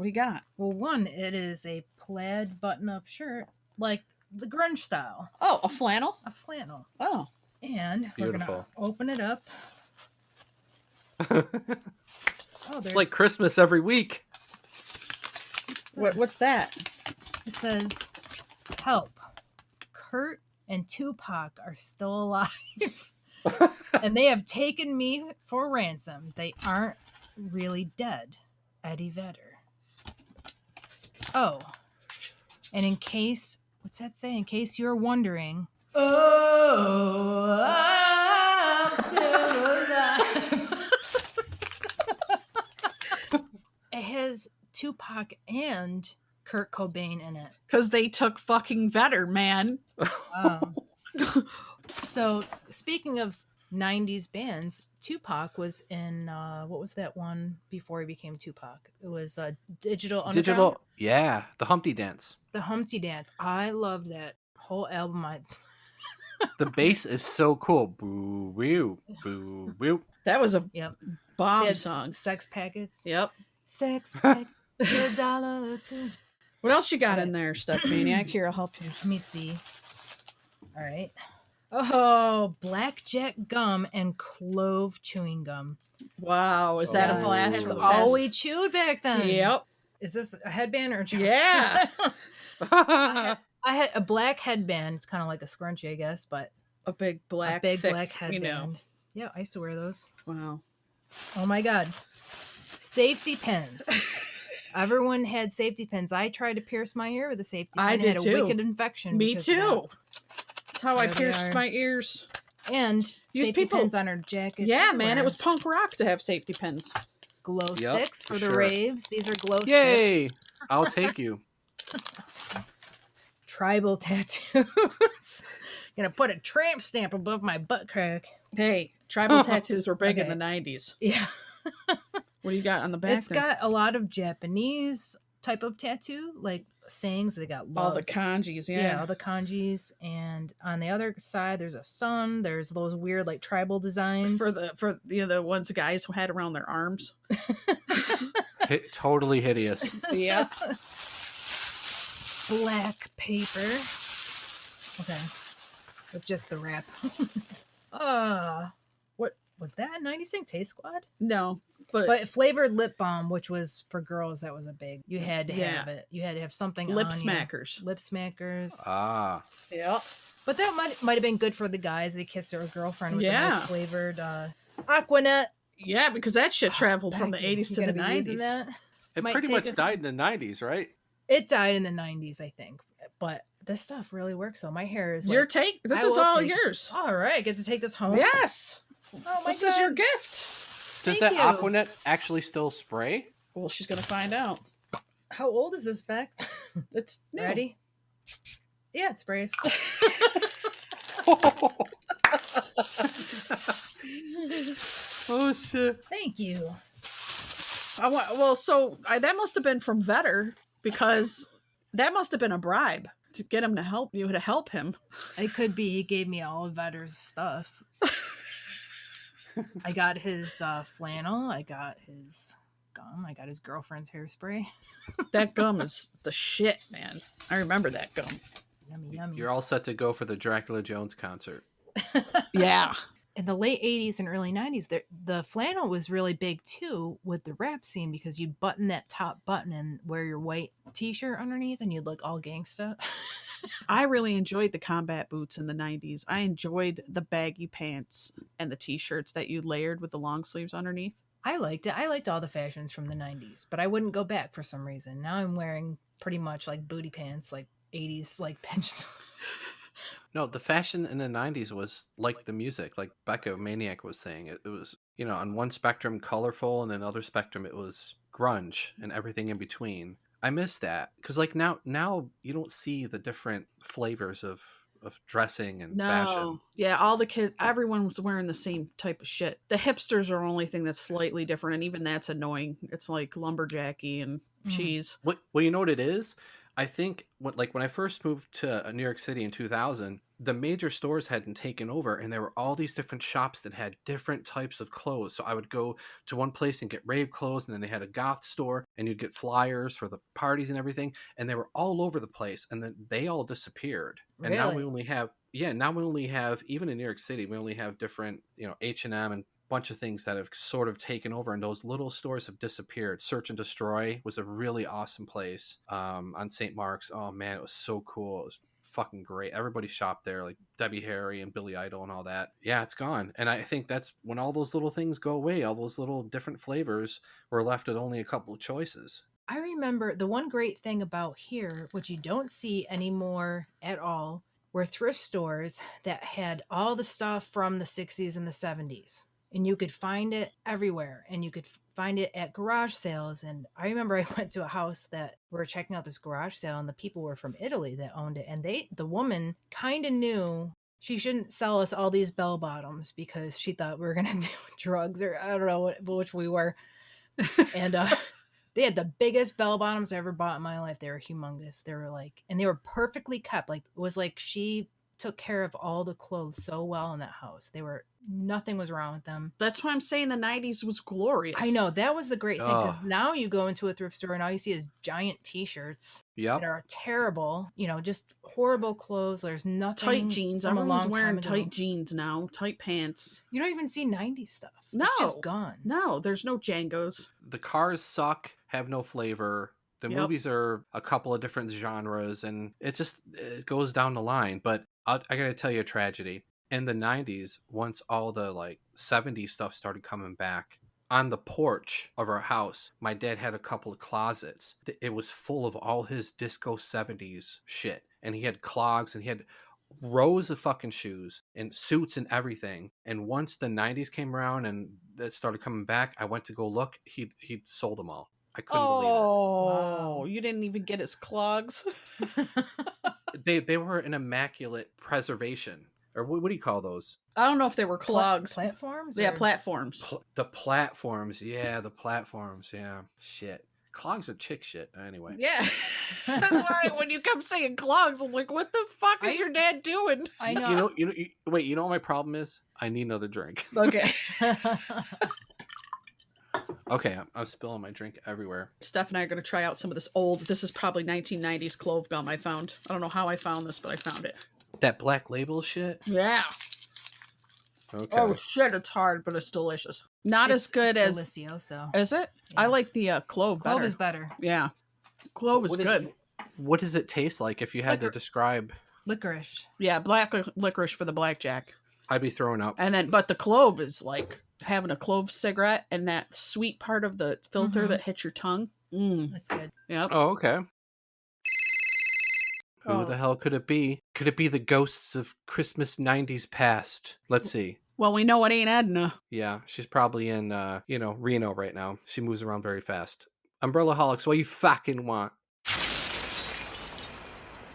Well, one, it is a plaid button-up shirt, like the grunge style. Oh, a flannel? A flannel. Oh. And we're going to open it up. It's like Christmas every week. What's that? It says, help. Kurt and Tupac are still alive. And they have taken me for ransom. They aren't really dead. Eddie Vedder. Oh. And in case, what's that say? In case you're wondering, oh, I'm still alive. It has Tupac and Kurt Cobain in it. Because they took fucking Vedder, man. So, speaking of 90s bands, Tupac was in, what was that one before he became Tupac? It was Digital Underground? Yeah, the Humpty Dance. The Humpty Dance. I love that whole album. The bass is so cool. Boo, woo, boo, woo. That was a bomb It's song. Sex Packets. Yep. Sex Packets, $1 or $2. What else you got in there, Stuff Maniac? Here, I'll help you. Let me see. All right. Oh, blackjack gum and clove chewing gum. Wow, is that a blast? That's all we chewed back then. Yep. Is this a headband or a Yeah. I had a black headband. It's kind of like a scrunchie, I guess, but a big black black headband. You know. Yeah, I used to wear those. Wow. Oh my God. Safety pins. Everyone had safety pins. I tried to pierce my ear with a safety pin. I did had too. A wicked infection. Me too. That's how I There they pierced are. my ears. And safety pins on her jacket. Yeah, man, it was punk rock to have safety pins. Glow Yep, sticks for for the sure. raves. These are glow sticks. Yay! I'll take you. Tribal tattoos. Gonna put a tramp stamp above my butt crack. Hey, tribal tattoos were big Okay. in the 90s. Yeah. What do you got on the back? It's got a lot of Japanese type of tattoo, like sayings. They got love. all the kanjis, Yeah, all the kanjis. And on the other side, there's a sun. There's those weird like tribal designs. for the ones the guys had around their arms. Totally hideous. Yep. Black paper. Okay. With just the wrap. What was that? 90s thing? Taste Squad? No, But flavored lip balm, which was for girls, that was a big. You had to have it. You had to have something lip on smackers. You. Lip smackers. Ah. Yeah. But that might have been good for the guys. They kissed their girlfriend with the Yeah. nice flavored Aquanet. Yeah, because that shit traveled from the 80s to the 90s. That. It pretty much died in the 90s, right? It died in the 90s, I think. But this stuff really works. So my hair is Your like, take. This is all yours. All right, get to take this home. Yes. Oh my this God. is your gift. Does Thank that you. Aquanet actually still spray? Well, she's gonna find out. How old is this, Beck? It's new. Ready? Yeah, it sprays. Oh shit! Thank you. That must have been from Vetter, because that must have been a bribe to get him to help you, to help him. It could be. He gave me all of Vetter's stuff. I got his flannel. I got his gum. I got his girlfriend's hairspray. That gum is the shit, man. I remember that gum. Yummy, yummy. You're all set to go for the Dracula Jones concert. Yeah. In the late 80s and early 90s, the flannel was really big too with the rap scene, because you'd button that top button and wear your white t-shirt underneath and you'd look all gangsta. I really enjoyed the combat boots in the 90s. I enjoyed the baggy pants and the t-shirts that you layered with the long sleeves underneath. I liked it. I liked all the fashions from the 90s, but I wouldn't go back for some reason. Now I'm wearing pretty much like booty pants, like 80s, like pinched. No, the fashion in the 90s was like the music, like Becca Maniac was saying. It was, on one spectrum colorful, and another spectrum it was grunge and everything in between. I miss that, because like now you don't see the different flavors of dressing and fashion. Yeah, all the kids, everyone was wearing the same type of shit. The hipsters are the only thing that's slightly different, and even that's annoying. It's like lumberjacky and cheese. Well, you know what it is? I think when I first moved to New York City in 2000, the major stores hadn't taken over, and there were all these different shops that had different types of clothes. So I would go to one place and get rave clothes, and then they had a goth store, and you'd get flyers for the parties and everything, and they were all over the place, and then they all disappeared. And now we only have even in New York City, we only have different, H&M and bunch of things that have sort of taken over, and those little stores have disappeared. Search and Destroy was a really awesome place on St. Mark's. Oh man, it was so cool. It was fucking great. Everybody shopped there, like Debbie Harry and Billy Idol and all that. Yeah, it's gone. And I think that's when all those little things go away, all those little different flavors, we're left with only a couple of choices. I remember the one great thing about here, which you don't see anymore at all, were thrift stores that had all the stuff from the 60s and the 70s. And you could find it everywhere, and you could find it at garage sales. And I remember I went to a house that we were checking out this garage sale, and the people were from Italy that owned it. And the woman kind of knew she shouldn't sell us all these bell bottoms because she thought we were going to do drugs, or I don't know which we were. And they had the biggest bell bottoms I ever bought in my life. They were humongous. They were and they were perfectly kept. Like, it was like she took care of all the clothes so well in that house. Nothing was wrong with them. That's why I'm saying the 90s was glorious. I know, that was the great thing, because now you go into a thrift store and all you see is giant t-shirts that are terrible, just horrible clothes. There's nothing. Tight jeans. Everyone's wearing tight jeans now, tight pants. You don't even see 90s stuff. No. It's just gone. No, there's no Django's. The cars suck, have no flavor. The movies are a couple of different genres, and it goes down the line. But I gotta tell you a tragedy. In the 90s, once all the 70s stuff started coming back, on the porch of our house, my dad had a couple of closets. It was full of all his disco 70s shit. And he had clogs, and he had rows of fucking shoes and suits and everything. And once the 90s came around and that started coming back, I went to go look. He'd sold them all. I couldn't believe it. Oh, you didn't even get his clogs? They were an immaculate preservation. Or what do you call those? I don't know if they were clogs. Platforms? Yeah, platforms. The platforms. Yeah, the platforms. Yeah. Shit. Clogs are chick shit. Anyway. Yeah. That's why when you come saying clogs, I'm like, what the fuck is your dad doing? I know. Wait, you know what my problem is? I need another drink. Okay. Okay, I'm spilling my drink everywhere. Steph and I are going to try out some of this is probably 1990s clove gum I found. I don't know how I found this, but I found it. That black label shit? Yeah. Okay. Oh shit, it's hard, but it's delicious. Not It's as good as. Delicioso. Is it? Yeah. I like the clove better. Clove is better. Yeah, clove is good. What does it taste like if you had to Licor- describe? Licorice. Yeah, black licorice for the blackjack. I'd be throwing up. And then, but the clove is like having a clove cigarette and that sweet part of the filter Mhm. that hits your tongue. Mm. That's good. Yep. Oh, okay. Who Oh. the hell could it be? Could it be the ghosts of Christmas 90s past? Let's see. Well, we know it ain't Edna. Yeah, she's probably in, Reno right now. She moves around very fast. Umbrella Holics, what you fucking want?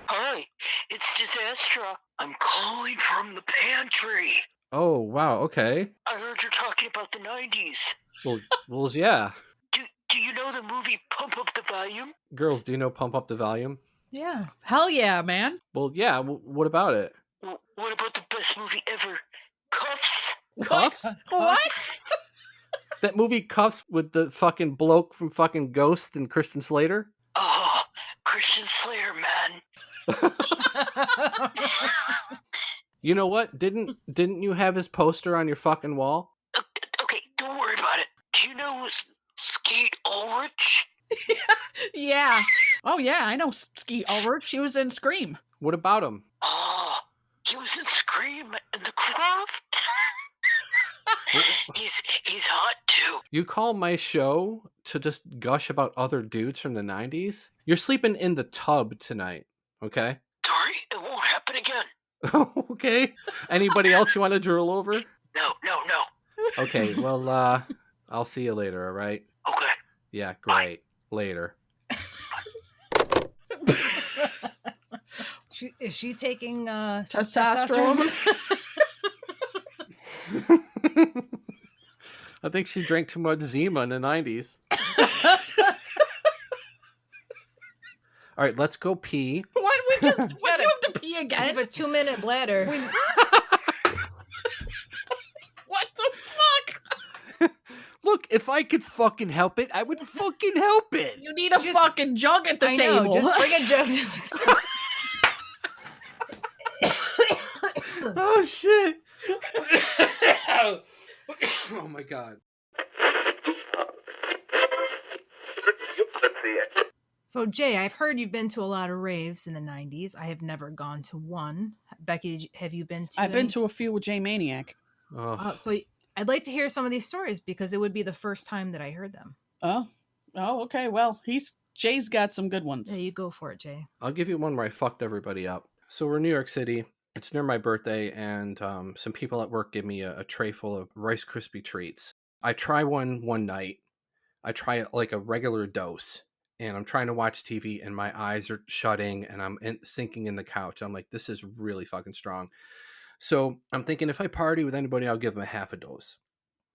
Hi, it's Disastra. I'm calling from the pantry. Oh, wow, okay. I heard you're talking about the 90s. Well, yeah. Do you know the movie Pump Up the Volume? Girls, do you know Pump Up the Volume? Yeah. Hell yeah, man. Well, yeah, what about it? What about the best movie ever? Cuffs? Cuffs? What? That movie Cuffs with the fucking bloke from fucking Ghost and Christian Slater? Oh, Christian Slayer, man. You know what? Didn't you have his poster on your fucking wall? Okay, don't worry about it. Do you know Skeet Ulrich? Yeah. Oh yeah, I know Skeet Ulrich. She was in Scream. What about him? Oh, he was in Scream and The Croft. He's hot too. You call my show to just gush about other dudes from the 90s? You're sleeping in the tub tonight, okay? Sorry, it won't happen again. Okay. Anybody else you want to drool over? No. Okay, well, I'll see you later, all right? Okay. Yeah, great. Later. Is she taking Testosterone? I think she drank too much Zima in the 90s. All right, let's go pee. What? We just you have to pee I again? have a 2-minute bladder. What the fuck? Look, if I could fucking help it, I would fucking help it. You need a fucking jug at the I table. know, just bring a jug to the table. Oh, shit. Oh, my God. So, Jay, I've heard you've been to a lot of raves in the 90s. I have never gone to one. Becky, have you been to I've been any? to a few with J Maniac. Oh. So I'd like to hear some of these stories because it would be the first time that I heard them. Oh, okay. Well, Jay's got some good ones. Yeah, you go for it, Jay. I'll give you one where I fucked everybody up. So we're in New York City. It's near my birthday, and some people at work give me a tray full of Rice Krispie treats. I try one night. I try it like a regular dose, and I'm trying to watch TV, and my eyes are shutting, and I'm sinking in the couch. I'm like, this is really fucking strong. So I'm thinking if I party with anybody, I'll give them a half a dose.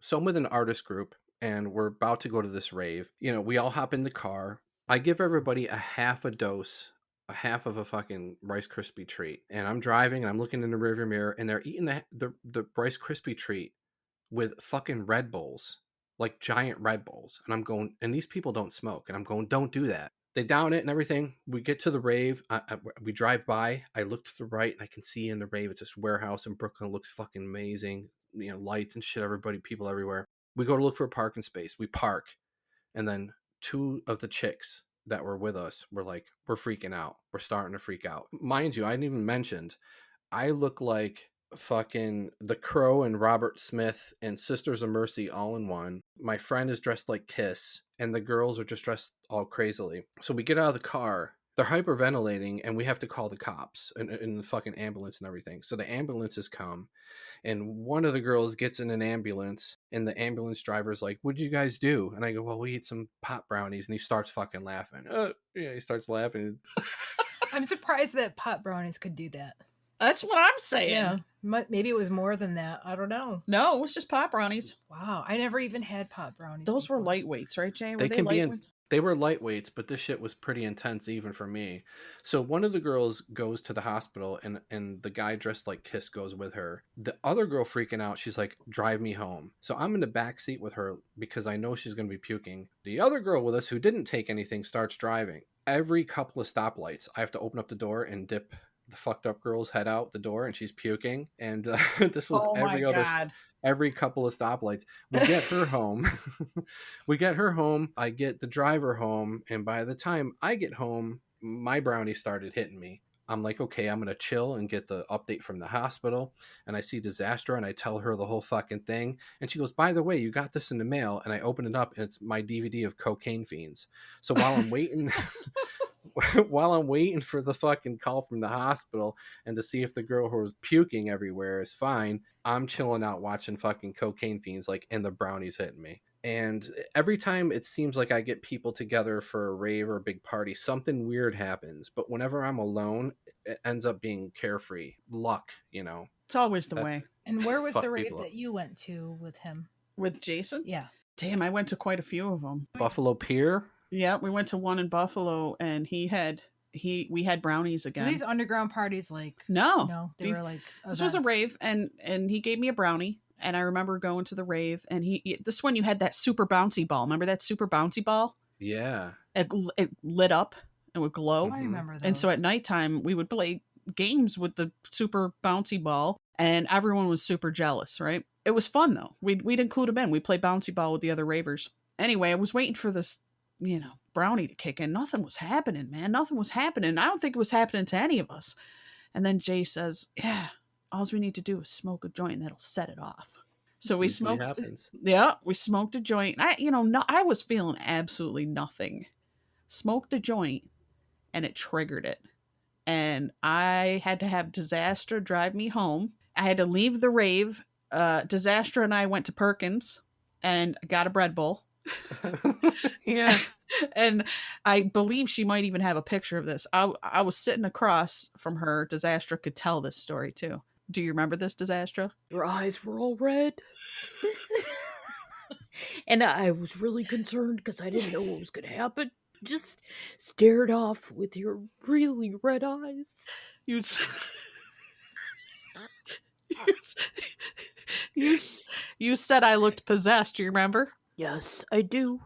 So I'm with an artist group, and we're about to go to this rave. You know, we all hop in the car. I give everybody a half a dose, a half of a fucking Rice Krispie treat. And I'm driving, and I'm looking in the rearview mirror, and they're eating the Rice Krispie treat with fucking Red Bulls, like giant Red Bulls. And I'm going, and these people don't smoke. And I'm going, don't do that. They down it and everything. We get to the rave. We drive by. I look to the right, and I can see in the rave, it's this warehouse in Brooklyn. It looks fucking amazing. You know, lights and shit, everybody, people everywhere. We go to look for a parking space. We park. And then two of the chicks that were with us were like, we're freaking out. We're starting to freak out. Mind you, I didn't even mention, I look like fucking The Crow and Robert Smith and Sisters of Mercy all in one. My friend is dressed like Kiss, and the girls are just dressed all crazily. So we get out of the car. They're hyperventilating, and we have to call the cops and the fucking ambulance and everything. So the ambulances come, and one of the girls gets in an ambulance, and the ambulance driver's like, what'd you guys do? And I go, well, we ate some pot brownies. And he starts fucking laughing. Yeah, he starts laughing. I'm surprised that pot brownies could do that. That's what I'm saying. Yeah, maybe it was more than that. I don't know. No, it was just pot brownies. Wow, I never even had pot brownies. Those were before. lightweights, right, Jay? Were They can be lightweights? they were lightweights, but this shit was pretty intense even for me. So one of the girls goes to the hospital, and the guy dressed like Kiss goes with her. The other girl freaking out, she's like, drive me home. So I'm in the back seat with her because I know she's going to be puking. The other girl with us who didn't take anything starts driving. Every couple of stoplights, I have to open up the door and dip the fucked up girl's head out the door and she's puking. And this was Oh my God. every couple of stoplights. We get her home. I get the driver home. And by the time I get home, my brownie started hitting me. I'm like, okay, I'm going to chill and get the update from the hospital. And I see Disaster and I tell her the whole fucking thing. And she goes, by the way, you got this in the mail. And I open it up and it's my DVD of Cocaine Fiends. So while I'm waiting, for the fucking call from the hospital and to see if the girl who was puking everywhere is fine, I'm chilling out watching fucking Cocaine Fiends, like, and the brownies hitting me. And every time it seems like I get people together for a rave or a big party, something weird happens. But whenever I'm alone, it ends up being carefree. Luck, you know. It's always the way. And where was Fuck the rave people up. that you went to with him? With Jason? Yeah. Damn, I went to quite a few of them. Buffalo Pier? Yeah, we went to one in Buffalo, and we had brownies again. Were these underground parties like? No, they were like. This was a rave, and he gave me a brownie. And I remember going to the rave, and this one you had that super bouncy ball. Remember that super bouncy ball? Yeah. It lit up and would glow. I remember those. And so at nighttime, we would play games with the super bouncy ball, and everyone was super jealous, right? It was fun, though. We'd include them in. We'd play bouncy ball with the other ravers. Anyway, I was waiting for this, brownie to kick in. Nothing was happening, man. Nothing was happening. I don't think it was happening to any of us. And then Jay says, yeah, all we need to do is smoke a joint and that'll set it off. So we smoked. Yeah, we smoked a joint. I was feeling absolutely nothing. Smoked a joint and it triggered it. And I had to have Disaster drive me home. I had to leave the rave. Disaster and I went to Perkins and got a bread bowl. Yeah. And I believe she might even have a picture of this. I was sitting across from her. Disaster could tell this story too. Do you remember this, Disaster? Your eyes were all red. And I was really concerned because I didn't know what was going to happen. Just stared off with your really red eyes. You said I looked possessed. Do you remember? Yes, I do.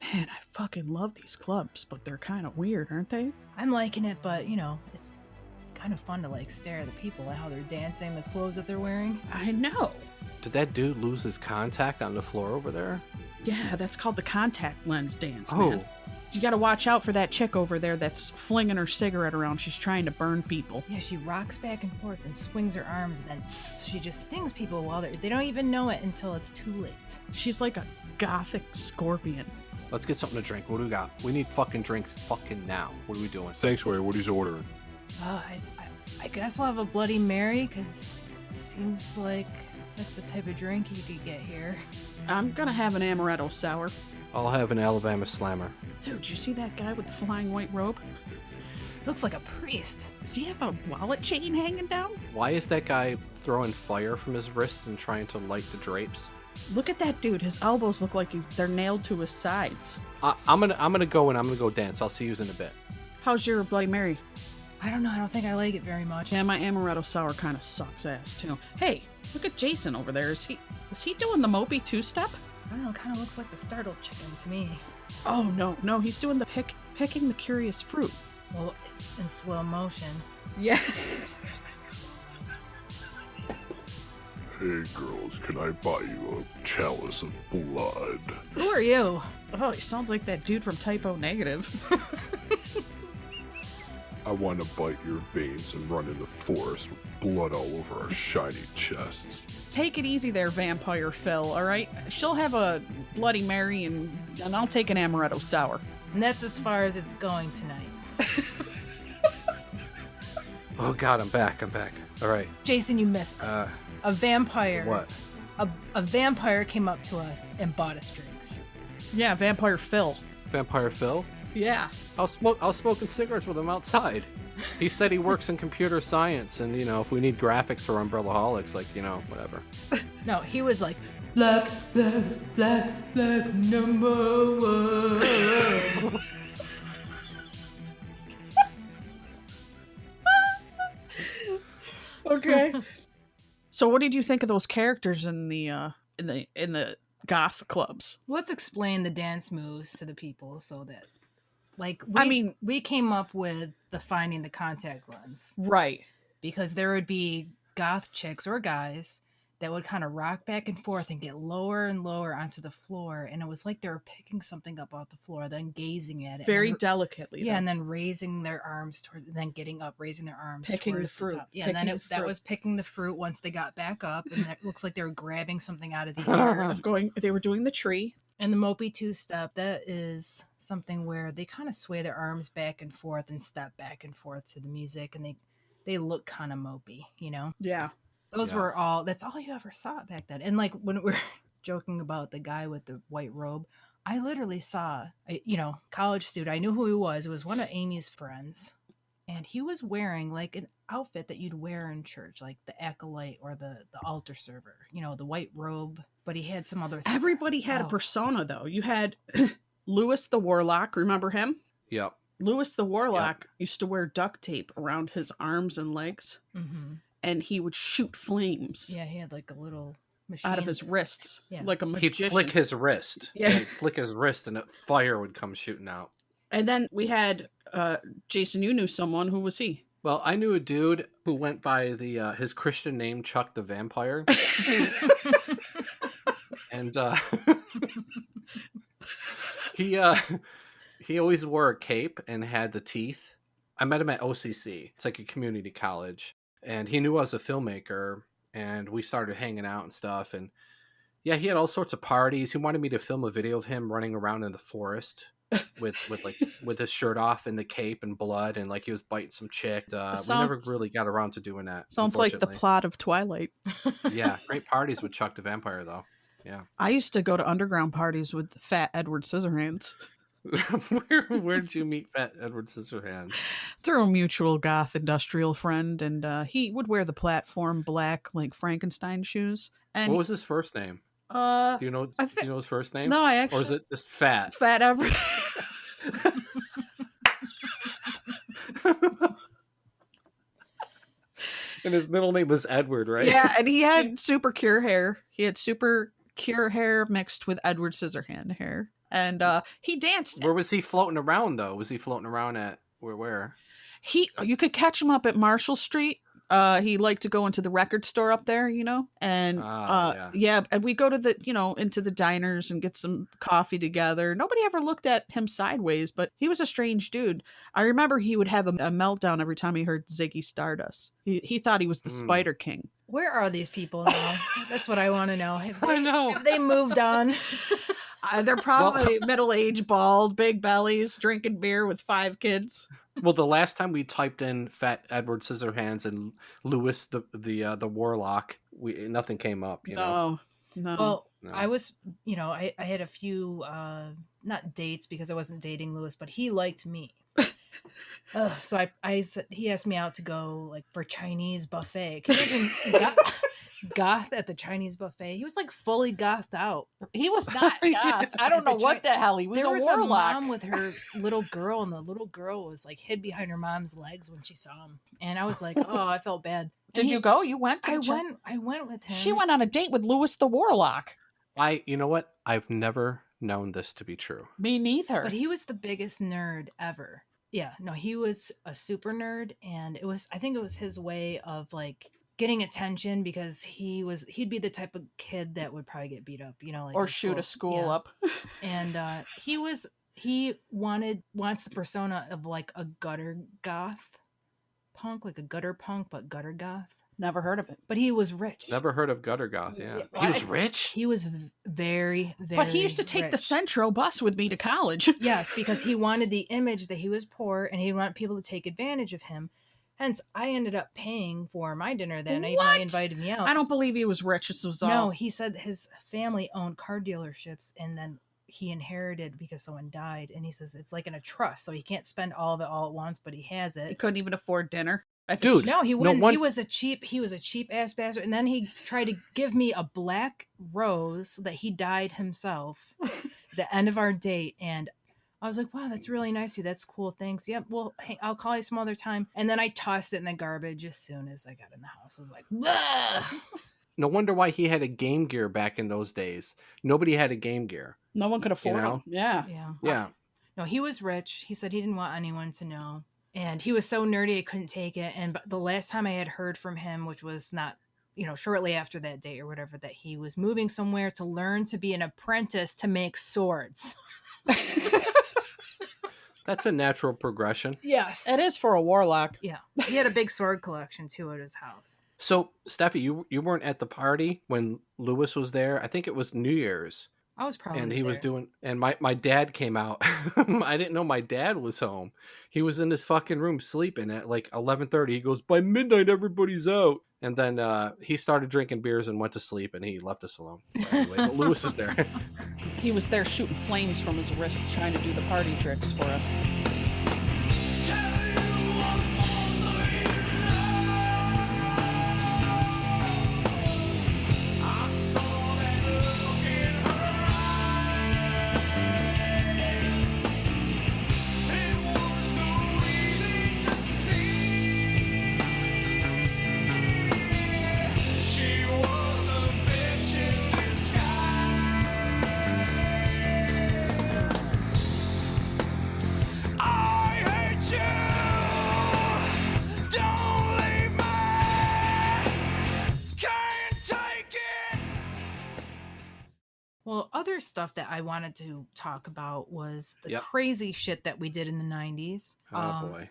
Man, I fucking love these clubs, but they're kind of weird, aren't they? I'm liking it, but it's kind of fun to like stare at the people at how they're dancing, the clothes that they're wearing. I know. Did that dude lose his contact on the floor over there? Yeah, that's called the contact lens dance, Oh. man. You gotta watch out for that chick over there that's flinging her cigarette around. She's trying to burn people. Yeah, she rocks back and forth and swings her arms, and then she just stings people while they don't even know it until it's too late. She's like a gothic scorpion. Let's get something to drink. What do we got? We need fucking drinks fucking now. What are we doing? Sanctuary, what he's ordering? I guess I'll have a Bloody Mary, because it seems like that's the type of drink you could get here. I'm gonna have an amaretto sour. I'll have an Alabama Slammer. Dude, you see that guy with the flying white robe? Looks like a priest. Does he have a wallet chain hanging down? Why is that guy throwing fire from his wrist and trying to light the drapes? Look at that dude. His elbows look like they're nailed to his sides. I'm gonna go dance. I'll see you in a bit. How's your Bloody Mary? I don't know. I don't think I like it very much. Yeah, my amaretto sour kind of sucks ass too. Hey, look at Jason over there. Is he doing the mopey two-step? I don't know. It kind of looks like the startled chicken to me. Oh no, he's doing the picking the curious fruit. Well, it's in slow motion. Yeah. Hey girls, can I buy you a chalice of blood? Who are you? Oh, he sounds like that dude from Typo Negative. I want to bite your veins and run in the forest with blood all over our shiny chests. Take it easy there, Vampire Phil, alright? She'll have a Bloody Mary and I'll take an amaretto sour. And that's as far as it's going tonight. Oh god, I'm back. All right. Jason, you missed it. A vampire. What? A vampire came up to us and bought us drinks. Yeah, Vampire Phil. Vampire Phil? Yeah. I was smoking cigarettes with him outside. He said he works in computer science, and if we need graphics for Umbrellaholics, whatever. No, he was like, black, number one. Okay. So what did you think of those characters in the goth clubs. Let's explain the dance moves to the people so that, like, we came up with the finding the contact lens. Right. Because there would be goth chicks or guys that would kind of rock back and forth and get lower and lower onto the floor. And it was like they were picking something up off the floor, then gazing at it. Very delicately. Yeah, and then raising their arms towards, then getting up, raising their arms picking towards the fruit. Yeah, and then that was picking the fruit once they got back up. And it looks like they were grabbing something out of the air. They were doing the tree. And the mopey two-step, that is something where they kind of sway their arms back and forth and step back and forth to the music. And they look kind of mopey, you know? Yeah. Those were that's all you ever saw back then. And like when we're joking about the guy with the white robe, I literally saw, college student. I knew who he was. It was one of Amy's friends. And he was wearing like an outfit that you'd wear in church, like the acolyte or the altar server, the white robe. But he had some other Everybody had a persona, though. You had Lewis the Warlock. Remember him? Yep. Lewis the Warlock used to wear duct tape around his arms and legs. Mm-hmm. And he would shoot flames. Yeah, he had like a little machine out of his wrists. Yeah. Like a magician. He'd flick his wrist. Yeah. He'd flick his wrist and fire would come shooting out. And then we had Jason, you knew someone. Who was he? Well, I knew a dude who went by his Christian name, Chuck the Vampire. And he always wore a cape and had the teeth. I met him at OCC. It's like a community college. And he knew I was a filmmaker, and we started hanging out and stuff. And yeah, he had all sorts of parties. He wanted me to film a video of him running around in the forest with his shirt off and the cape and blood, and like he was biting some chick. We never really got around to doing that. Sounds like the plot of Twilight. Yeah, great parties with Chuck the Vampire, though. Yeah, I used to go to underground parties with Fat Edward Scissorhands. Where did you meet Fat Edward Scissorhands? Through a mutual goth industrial friend, and he would wear the platform black like Frankenstein shoes. And what was his first name? Do you know his first name? No, I actually. Or is it just Fat? Fat Edward. And his middle name was Edward, right? Yeah, and he had super cure hair. He had super cure hair mixed with Edward Scissorhand hair. And he danced. Where was he floating around, though? Was he floating around at where? You could catch him up at Marshall Street. He liked to go into the record store up there, and and we go to into the diners and get some coffee together. Nobody ever looked at him sideways, but he was a strange dude. I remember he would have a meltdown every time he heard Ziggy Stardust. He thought he was the Spider King. Where are these people now? That's what I want to know. I know. Have they moved on? They're probably middle-aged, bald, big bellies, drinking beer with 5 kids. Well, the last time we typed in Fat Edward Scissorhands and Lewis the Warlock, nothing came up. No. Well, no. I was, I had a few not dates because I wasn't dating Lewis, but he liked me. So he asked me out to go like for Chinese buffet. Can you imagine goth at the Chinese buffet? He was like fully gothed out. He was not goth. I don't know what the hell he was. There was a warlock. A mom with her little girl, and the little girl was like hid behind her mom's legs when she saw him. And I was like, oh, I felt bad. Did you go? You went? I went with him. She went on a date with Lewis the Warlock. You know what? I've never known this to be true. Me neither. But he was the biggest nerd ever. Yeah, no, he was a super nerd, and I think it was his way of like getting attention because he'd be the type of kid that would probably get beat up, like or shoot a school up. And he wants the persona of like a gutter goth punk, like a gutter punk, but gutter goth. Never heard of it. But he was rich. Never heard of gutter goth, yeah. He was rich? He was very, very But he used to take rich. the Centro bus with me to college. Yes, because he wanted the image that he was poor and he wanted people to take advantage of him. Hence, I ended up paying for my dinner that night when he invited me out. I don't believe he was rich. This was all... No, he said his family owned car dealerships and then he inherited because someone died. And he says it's like in a trust. So he can't spend all of it all at once, but he has it. He couldn't even afford dinner. Dude, no, he wouldn't. He was a cheap ass bastard. And then he tried to give me a black rose that he dyed himself at the end of our date. And I was like, wow, that's really nice of you. That's cool. Thanks. Yep. Well, hey, I'll call you some other time. And then I tossed it in the garbage as soon as I got in the house. I was like, bleh! No wonder why he had a Game Gear back in those days. Nobody had a Game Gear. No one could afford know? them. Yeah. Yeah. No, he was rich. He said he didn't want anyone to know. And he was so nerdy, I couldn't take it. And the last time I had heard from him, which was not, shortly after that day or whatever, that he was moving somewhere to learn to be an apprentice to make swords. That's a natural progression. Yes. It is for a warlock. Yeah. He had a big sword collection, too, at his house. So, Steffi, you weren't at the party when Lewis was there. I think it was New Year's. I was probably And he there. was doing, and my dad came out. I didn't know my dad was home. He was in his fucking room sleeping at like 11:30. He goes, by midnight, everybody's out. And then he started drinking beers and went to sleep, and he left us alone. But anyway, but Lewis is there. He was there shooting flames from his wrist, trying to do the party tricks for us. Well, other stuff that I wanted to talk about was the crazy shit that we did in the 90s. Oh, boy.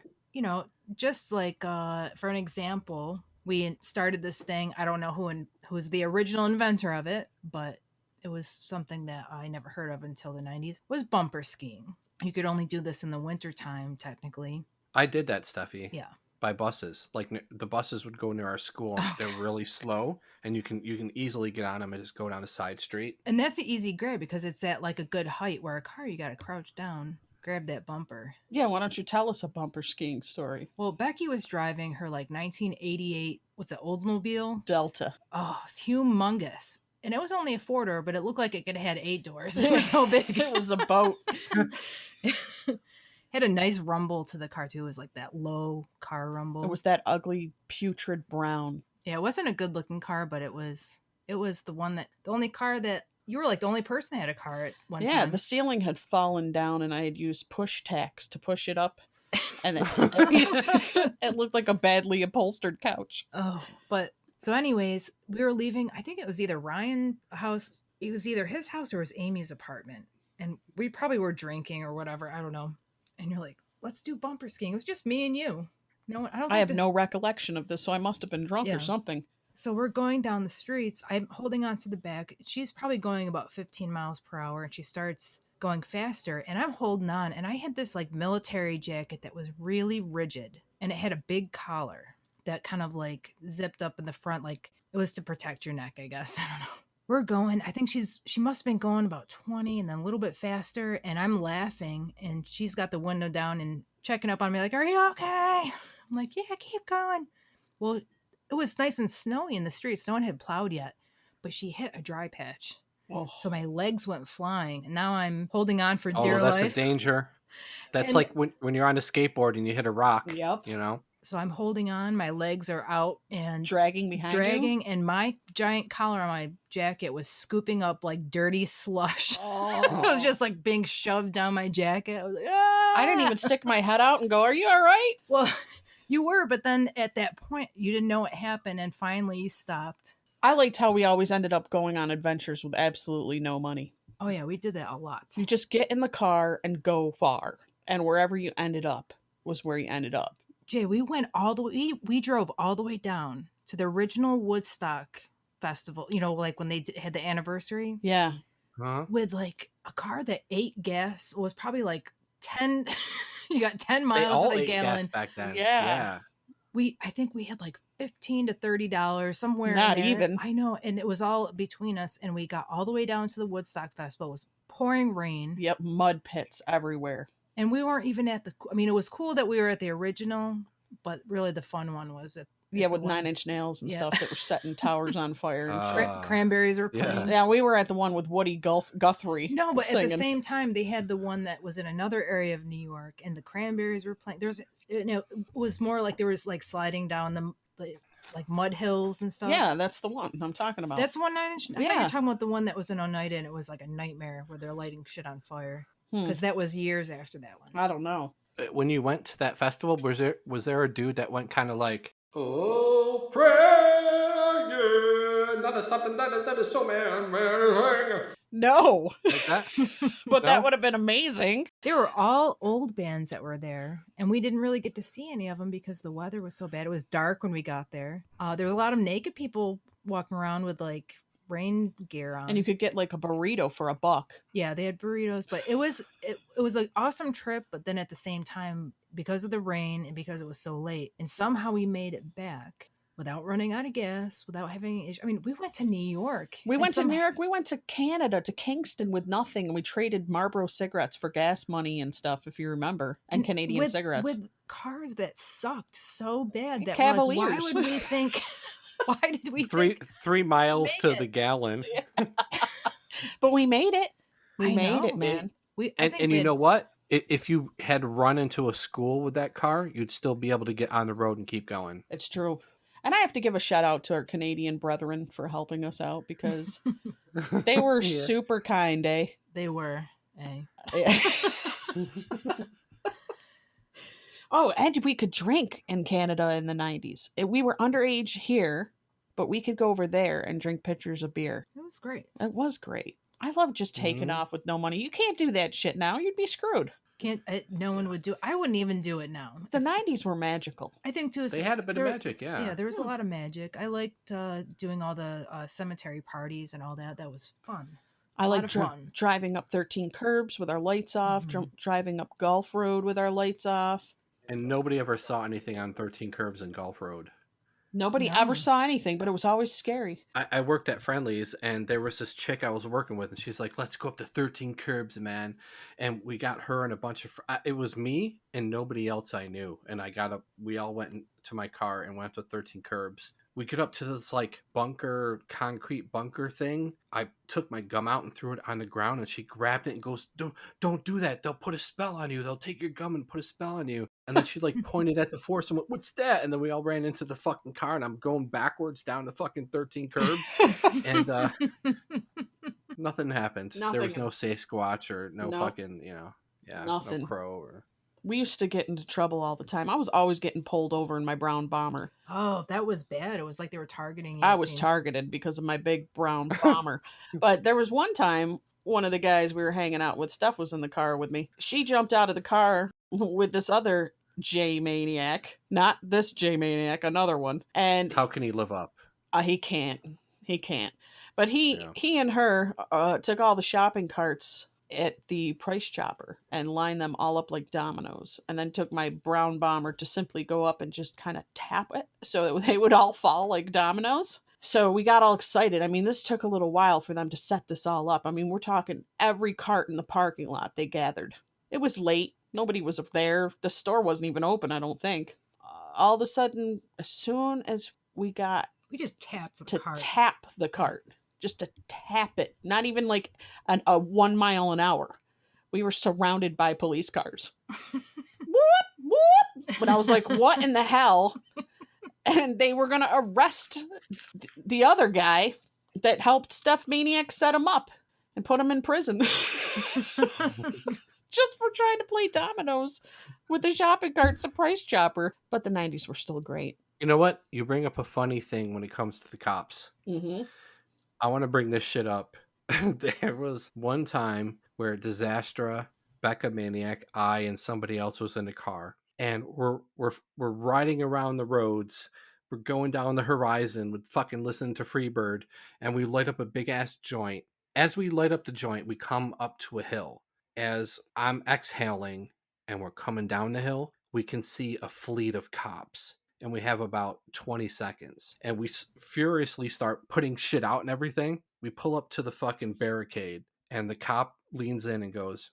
Just like, for an example, we started this thing. I don't know who's the original inventor of it, but it was something that I never heard of until the 90s, was bumper skiing. You could only do this in the wintertime, technically. I did that, Steffi. Yeah. By buses. Like the buses would go near our school. And they're really slow, and you can easily get on them and just go down a side street. And that's an easy grab because it's at like a good height, where a car you got to crouch down, grab that bumper. Yeah, why don't you tell us a bumper skiing story? Well, Becky was driving her like 1988, what's it, Oldsmobile? Delta. Oh, it's humongous. And it was only a 4-door, but it looked like it could have had 8 doors. It was so big. It was a boat. Had a nice rumble to the car too. It was like that low car rumble. It was that ugly putrid brown. Yeah, it wasn't a good looking car, but it was the only car that you were like the only person that had a car at one time. Yeah, the ceiling had fallen down and I had used push tacks to push it up. And it looked like a badly upholstered couch. Oh, but so anyways, we were leaving. I think it was either Ryan's house. It was either his house or it was Amy's apartment. And we probably were drinking or whatever. I don't know. And you're like, let's do bumper skiing. It was just me and you. No, I have no recollection of this, so I must have been drunk Yeah. or something. So we're going down the streets. I'm holding on to the back. She's probably going about 15 miles per hour, and she starts going faster. And I'm holding on. And I had this like military jacket that was really rigid, and it had a big collar that kind of like zipped up in the front, like it was to protect your neck, I guess. I don't know. We're going, I think she must have been going about 20 and then a little bit faster, and I'm laughing, and she's got the window down and checking up on me like, are you okay? I'm like, yeah, keep going. Well, it was nice and snowy in the streets. No one had plowed yet, but she hit a dry patch. Oh. So my legs went flying, and now I'm holding on for dear life. Oh, that's a danger. That's like when you're on a skateboard and you hit a rock. Yep. So I'm holding on, my legs are out and dragging behind you? And my giant collar on my jacket was scooping up like dirty slush. Oh. It was just like being shoved down my jacket. I was like, ah! I didn't even stick my head out and go, are you all right? Well, you were, but then at that point you didn't know what happened, and finally you stopped. I liked how we always ended up going on adventures with absolutely no money. Oh yeah, we did that a lot. You just get in the car and go far, and wherever you ended up was where you ended up. Jay, we went all the way. We drove all the way down to the original Woodstock festival. Like when they had the anniversary. Yeah. Huh? With like a car that ate gas was probably like 10. You got 10 They miles all of a ate gallon. gas back then. Yeah. I think we had like $15 to $30 somewhere. Not in there. even. I know, and it was all between us, and we got all the way down to the Woodstock festival. It was pouring rain. Yep, mud pits everywhere. And we weren't even at it was cool that we were at the original, but really the fun one was at with 9 Inch Nails and stuff that were setting towers on fire. And Cranberries were playing. Yeah, we were at the one with Woody Guthrie. No, but singing. at the same time, they had the one that was in another area of New York, and the Cranberries were playing. It was more like there was like sliding down like mud hills and stuff. Yeah, that's the one I'm talking about. That's one 9-inch. I thought you Yeah. were talking about the one that was in Oneida and it was like a nightmare where they're lighting shit on fire. Hmm. Because that was years after that one. I don't know. When you went to that festival, was there a dude that went kind of like, oh, pray, yeah, not a something that is so man. No. Like that? But No? that would have been amazing. They were all old bands that were there, and we didn't really get to see any of them because the weather was so bad. It was dark when we got there. There was a lot of naked people walking around with like rain gear on. And you could get like a burrito for $1. Yeah, they had burritos, but it was an awesome trip. But then at the same time, because of the rain and because it was so late, and somehow we made it back without running out of gas, without having issues. I mean, we went to New York. We went to New York. We went to Canada, to Kingston with nothing, and we traded Marlboro cigarettes for gas money and stuff, if you remember, and Canadian cigarettes. With cars that sucked so bad that Cavaliers. We're like, why would we think... Why did we three miles to the gallon? Yeah. But we made it. We I made know. it, man. And you know what? If you had run into a school with that car, you'd still be able to get on the road and keep going. It's true. And I have to give a shout out to our Canadian brethren for helping us out because they were super kind, eh? They were, eh? Yeah. Oh, and we could drink in Canada in the 90s. We were underage here, but we could go over there and drink pitchers of beer. It was great. It was great. I love just taking off with no money. You can't do that shit now. You'd be screwed. No one would do. I wouldn't even do it now. The 90s were magical. I think too. They had a bit of magic, yeah. Yeah, there was a lot of magic. I liked doing all the cemetery parties and all that. That was fun. I like fun. driving up 13 curbs with our lights off, driving up Gulf Road with our lights off. And nobody ever saw anything on 13 Curbs in Gulf Road. Nobody ever saw anything, but it was always scary. I worked at Friendly's, and there was this chick I was working with, and she's like, let's go up to 13 Curbs, man. And we got her and a bunch of... it was me and nobody else I knew. And we all went to my car and went to 13 Curbs. We get up to this like concrete bunker thing. I took my gum out and threw it on the ground, and she grabbed it and goes, don't do that. They'll put a spell on you. They'll take your gum and put a spell on you. And then she like pointed at the forest and went, what's that? And then we all ran into the fucking car, and I'm going backwards down the fucking 13 Curbs. And nothing happened. There was no Sasquatch or no fucking, nothing. No crow or... We used to get into trouble all the time. I was always getting pulled over in my brown bomber. Oh, that was bad. It was like they were targeting you. I was targeted because of my big brown bomber. But there was one time, one of the guys we were hanging out with, Steph was in the car with me. She jumped out of the car with this other J-maniac. Not this J-maniac, another one. And how can he live up? He can't. But he and her took all the shopping carts at the price chopper and lined them all up like dominoes, and then took my brown bomber to simply go up and just kind of tap it so that they would all fall like dominoes. So we got all excited. I mean, this took a little while for them to set this all up. I mean, we're talking every cart in the parking lot they gathered. It was late. Nobody was up there. The store wasn't even open, I don't think. All of a sudden, as soon as we just tapped the cart. Tap the cart. Just to tap it, not even like a 1 mile an hour. We were surrounded by police cars. Whoop. But I was like, what in the hell? And they were going to arrest the other guy that helped Steph Maniac set him up and put him in prison. Just for trying to play dominoes with the shopping carts, a price chopper. But the 90s were still great. You know what? You bring up a funny thing when it comes to the cops. Mm-hmm. I want to bring this shit up. There was one time where Disastra, Becca Maniac, I, and somebody else was in a car, and we're riding around the roads. We're going down the horizon with fucking listening to Freebird, and we light up a big ass joint. As we light up the joint, we come up to a hill. As I'm exhaling and we're coming down the hill, we can see a fleet of cops. And we have about 20 seconds. And we furiously start putting shit out and everything. We pull up to the fucking barricade. And the cop leans in and goes,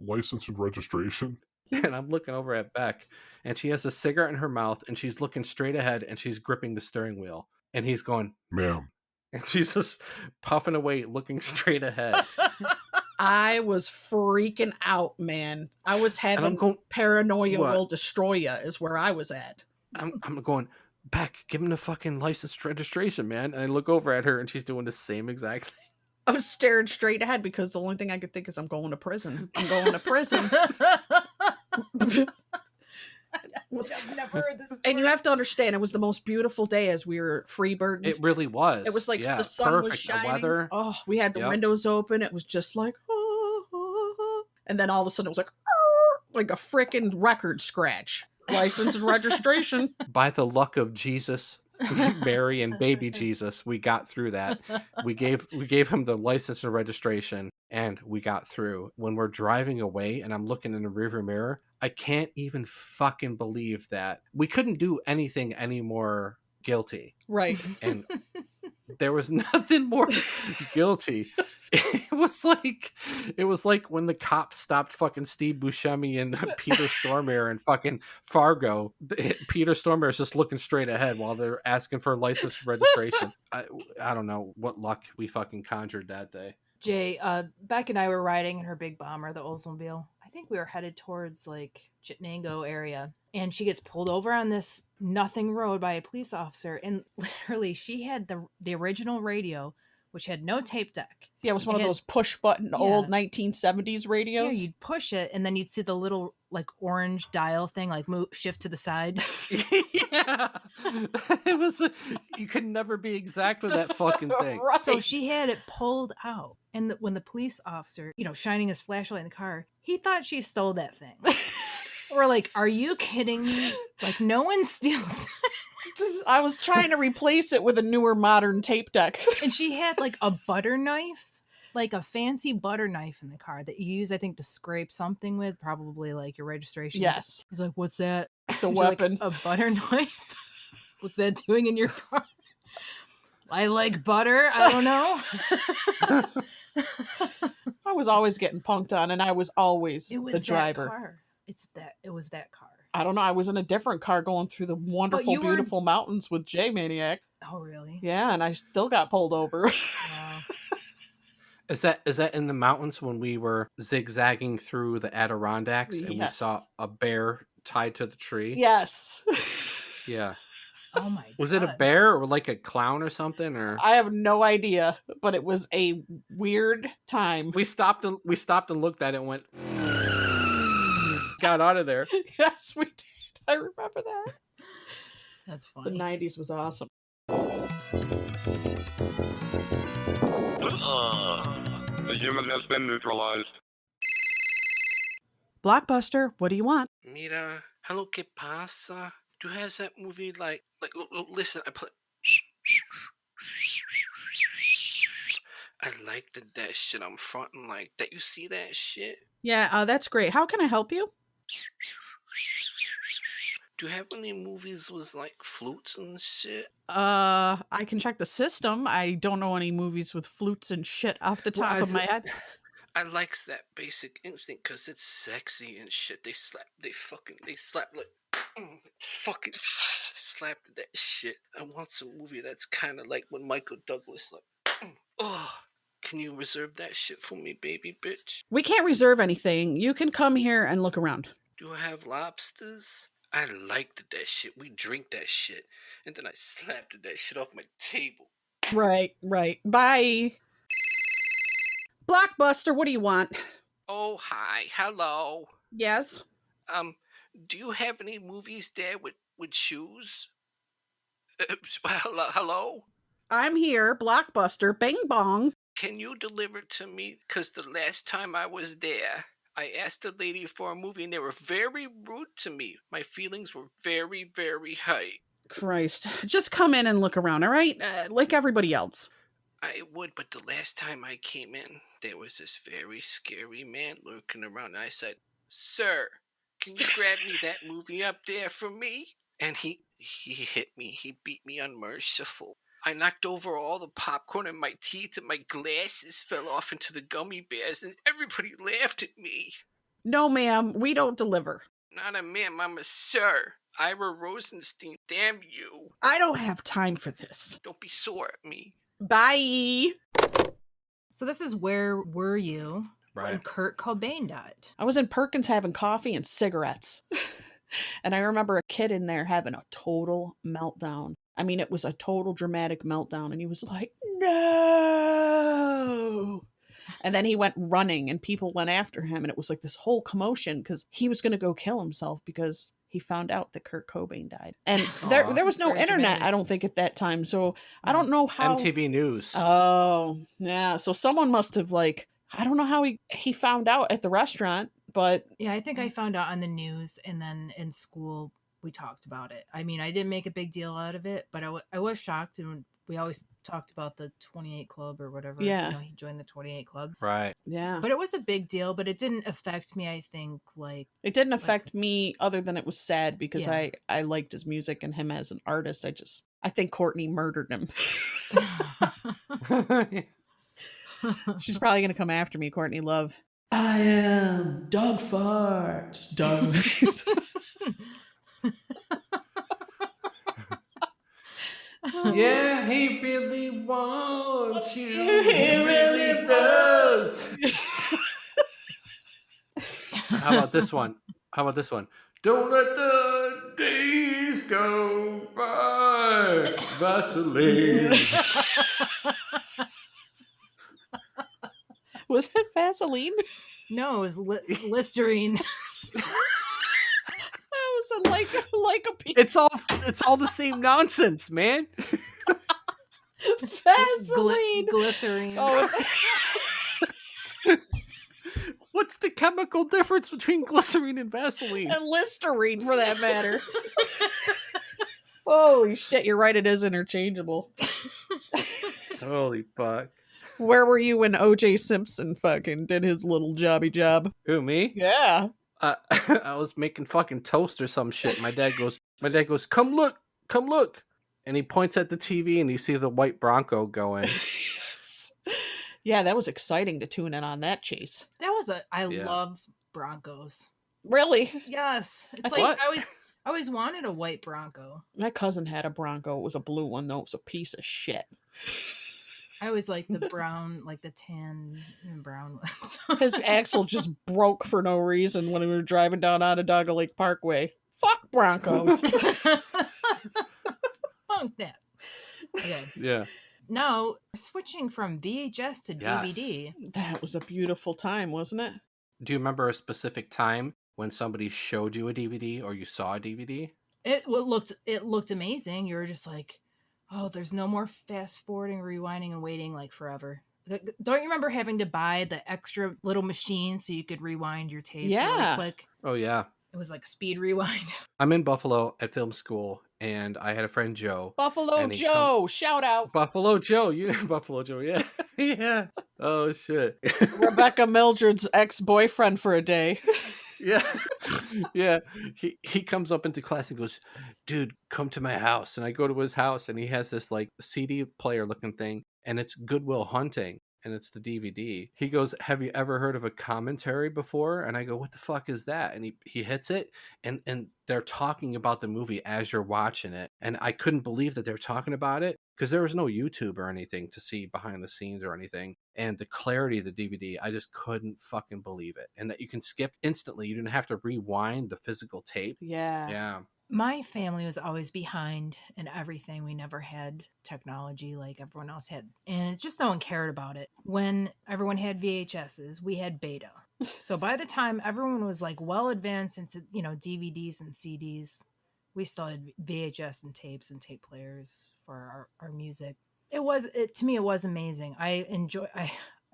license and registration? And I'm looking over at Beck. And she has a cigarette in her mouth. And she's looking straight ahead. And she's gripping the steering wheel. And he's going, ma'am. And she's just puffing away, looking straight ahead. I was freaking out, man. I was having paranoia will destroy you is where I was at. I'm going, Beck, give him the fucking license registration, man. And I look over at her and she's doing the same exact thing. I was staring straight ahead because the only thing I could think is I'm going to prison. I'm going to prison. I've never heard this. And you have to understand, it was the most beautiful day as we were freebirding. It really was. It was like yeah, the sun perfect. was shining. The weather. Oh, we had the Yep. windows open. It was just like, and then all of a sudden it was like a freaking record scratch. License and registration. By the luck of Jesus, Mary, and baby Jesus, we got through that. We gave him the license and registration, and we got through. When we're driving away and I'm looking in the rearview mirror, I can't even fucking believe that we couldn't do anything any more guilty. Right. And there was nothing more guilty. It was like when the cops stopped fucking Steve Buscemi and Peter Stormare and fucking Fargo. Peter Stormare is just looking straight ahead while they're asking for license and registration. I don't know what luck we fucking conjured that day. Jay, Beck and I were riding in her big bomber, the Oldsmobile. I think we were headed towards like Chittenango area, and she gets pulled over on this nothing road by a police officer, and literally she had the original radio, which had no tape deck. Yeah, it was one of those push button old 1970s radios. Yeah, you'd push it and then you'd see the little like orange dial thing, like move, shift to the side. Yeah, it was. You could never be exact with that fucking thing. Right. So she had it pulled out, and when the police officer, shining his flashlight in the car, he thought she stole that thing. We're like, are you kidding me? Like, no one steals. I was trying to replace it with a newer modern tape deck. And she had like a butter knife, like a fancy butter knife in the car that you use, I think, to scrape something with, probably like your registration. Yes. He's like, what's that? It's a She's like, weapon. a butter knife? What's that doing in your car? I like butter. I don't know. I was always getting punked on, and I was always the driver. That car. It was that car. I don't know. I was in a different car going through the wonderful, beautiful mountains with Jay Maniac. Oh, really? Yeah, and I still got pulled over. Wow. Is that in the mountains when we were zigzagging through the Adirondacks and we saw a bear tied to the tree? Yes. Yeah. Oh my God. Was it a bear or like a clown or something? Or I have no idea, but it was a weird time. we stopped and looked at it and went, got out of there. Yes, we did. I remember that. That's funny. The 90s was awesome. The human has been neutralized. Blockbuster, what do you want? Mira, hello, ¿qué pasa? Do you have that movie like listen, I like that shit I'm fronting like that. You see that shit? Yeah, that's great. How can I help you? Do you have any movies with like flutes and shit? I can check the system. I don't know any movies with flutes and shit off the top of my head. I likes that Basic Instinct because it's sexy and shit. They slap like fucking slap to that shit. I want some movie that's kind of like when Michael Douglas like, oh, can you reserve that shit for me, baby bitch? We can't reserve anything. You can come here and look around. Do I have lobsters? I liked that shit. We drink that shit. And then I slapped that shit off my table. Right. Bye. Blockbuster, what do you want? Oh, hi. Hello. Yes? Do you have any movies there with shoes? Hello? I'm here, Blockbuster, bing bong. Can you deliver to me? Because the last time I was there, I asked the lady for a movie and they were very rude to me. My feelings were very, very high. Christ. Just come in and look around, all right? Like everybody else. I would, but the last time I came in, there was this very scary man lurking around. And I said, "Sir, can you grab me that movie up there for me?" And he hit me. He beat me unmerciful. I knocked over all the popcorn in my teeth and my glasses fell off into the gummy bears and everybody laughed at me. No, ma'am, we don't deliver. Not a ma'am, I'm a sir. Ira Rosenstein, damn you. I don't have time for this. Don't be sore at me. Bye. So this is Where Were You? Right. When Kurt Cobain died. I was in Perkins having coffee and cigarettes. And I remember a kid in there having a total meltdown. I mean, it was a total dramatic meltdown. And he was like, no. And then he went running and people went after him. And it was like this whole commotion because he was going to go kill himself because he found out that Kurt Cobain died. And there was no Very internet, dramatic. I don't think, at that time. So I don't know how. MTV News. Oh, yeah. So someone must have, like, I don't know how he found out at the restaurant, but. Yeah, I think I found out on the news, and then in school we talked about it. I mean, I didn't make a big deal out of it, but I was shocked, and we always talked about the 28 Club or whatever. Yeah. You know, he joined the 28 Club. Right. Yeah. But it was a big deal, but it didn't affect me, I think, like... It didn't affect me other than it was sad because Yeah. I liked his music and him as an artist. I think Courtney murdered him. She's probably going to come after me, Courtney Love. I am dog farts. Dog. Yeah, he really wants you. He really does. How about this one? Don't let the days go by. Vaseline. Was it Vaseline? No, it was Listerine. That was like a piece. It's all the same nonsense, man. Vaseline. Glycerine. Oh, What's the chemical difference between glycerine and Vaseline? and Listerine, for that matter. Holy shit, you're right, it is interchangeable. Holy fuck. Where were you when O.J. Simpson fucking did his little jobby job? Who, me? Yeah. I was making fucking toast or some shit. My dad goes, come look. And he points at the TV and you see the white Bronco going. Yes. Yeah, that was exciting to tune in on that chase. That was I love Broncos. Really? Yes. It's I like thought- I always wanted a white Bronco. My cousin had a Bronco. It was a blue one, though. It was a piece of shit. I always like the brown, like the tan and brown ones. His axle just broke for no reason when we were driving down Onondaga Lake Parkway. Fuck Broncos. Funk that. Okay. Yeah. No, switching from VHS to Yes. DVD. That was a beautiful time, wasn't it? Do you remember a specific time when somebody showed you a DVD or you saw a DVD? It looked amazing. You were just like, oh, there's no more fast forwarding, rewinding, and waiting like forever. Don't you remember having to buy the extra little machine so you could rewind your tapes really quick? Oh, yeah. It was like speed rewind. I'm in Buffalo at film school, and I had a friend, Joe. Buffalo And he Joe, shout out. Buffalo Joe. You know Buffalo Joe, yeah. Yeah. Oh, shit. Rebecca Mildred's ex-boyfriend for a day. Yeah. Yeah. He comes up into class and goes, dude, come to my house. And I go to his house and he has this like CD player looking thing and it's Good Will Hunting and it's the DVD. He goes, have you ever heard of a commentary before? And I go, what the fuck is that? And he hits it and they're talking about the movie as you're watching it. And I couldn't believe that they're talking about it because there was no YouTube or anything to see behind the scenes or anything. And the clarity of the DVD, I just couldn't fucking believe it. And that you can skip instantly. You didn't have to rewind the physical tape. Yeah. Yeah. My family was always behind in everything. We never had technology like everyone else had. And it's just no one cared about it. When everyone had VHSs, we had beta. So by the time everyone was like well advanced into, DVDs and CDs, we still had VHS and tapes and tape players for our music. To me, it was amazing.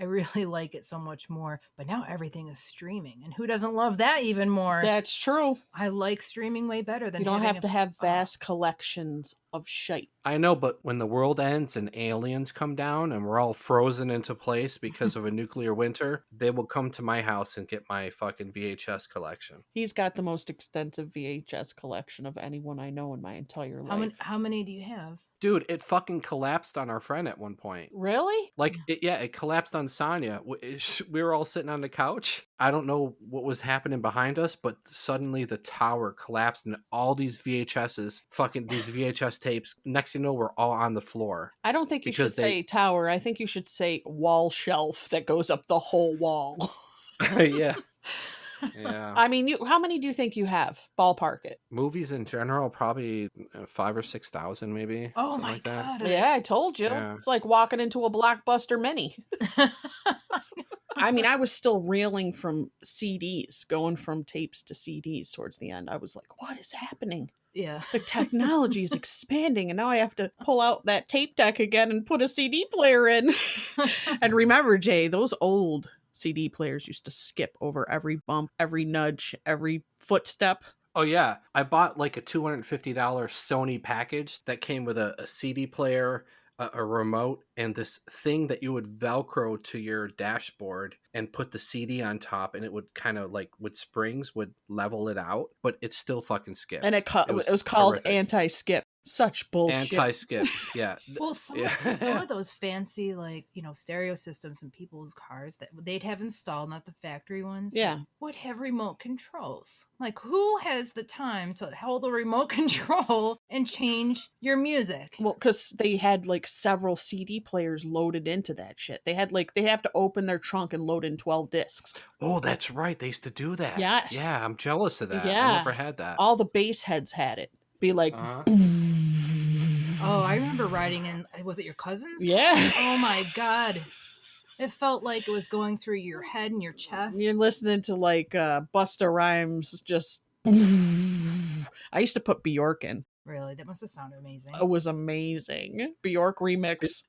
I really like it so much more, but now everything is streaming. And who doesn't love that even more? That's true. I like streaming way better than You don't having have to have vast collections of shite. I know, but when the world ends and aliens come down and we're all frozen into place because of a nuclear winter, they will come to my house and get my fucking VHS collection. He's got the most extensive VHS collection of anyone I know in my entire life. How many do you have? Dude, it fucking collapsed on our friend at one point. Really? Like, it collapsed on Sonia. We were all sitting on the couch. I don't know what was happening behind us, but suddenly the tower collapsed and all these VHSs, these VHS tapes, next thing you know, we're all on the floor. I don't think you should say tower. I think you should say wall shelf that goes up the whole wall. Yeah. Yeah. I mean, how many do you think you have? Ballpark it. Movies in general, probably 5,000 or 6,000, maybe. Oh something my like that. god. Yeah, I told you. Yeah. It's like walking into a Blockbuster Mini. I mean, I was still reeling from CDs, going from tapes to CDs towards the end. I was like, what is happening? Yeah. The technology is expanding, and now I have to pull out that tape deck again and put a CD player in. And remember, Jay, those old CD players used to skip over every bump, every nudge, every footstep. Oh yeah, I bought like a $250 Sony package that came with a CD player, a remote, and this thing that you would Velcro to your dashboard and put the CD on top, and it would kind of like with springs would level it out, but it still fucking skipped. And it was called horrific. anti-skip. Such bullshit. Anti-skip, yeah. Well, some of those fancy, like, stereo systems in people's cars that they'd have installed, not the factory ones, Yeah. would have remote controls. Like, who has the time to hold a remote control and change your music? Well, because they had like several CD players loaded into that shit. They had like, they'd have to open their trunk and load in 12 discs. Oh, that's right. They used to do that. Yes. Yeah, I'm jealous of that. Yeah. I never had that. All the bass heads had it. Be like, Oh, I remember riding in, was it your cousin's? yeah. Oh my god. It felt like it was going through your head and your chest. You're listening to like Busta Rhymes just. I used to put Bjork in. Really? That must have sounded amazing. It was amazing. Bjork remix.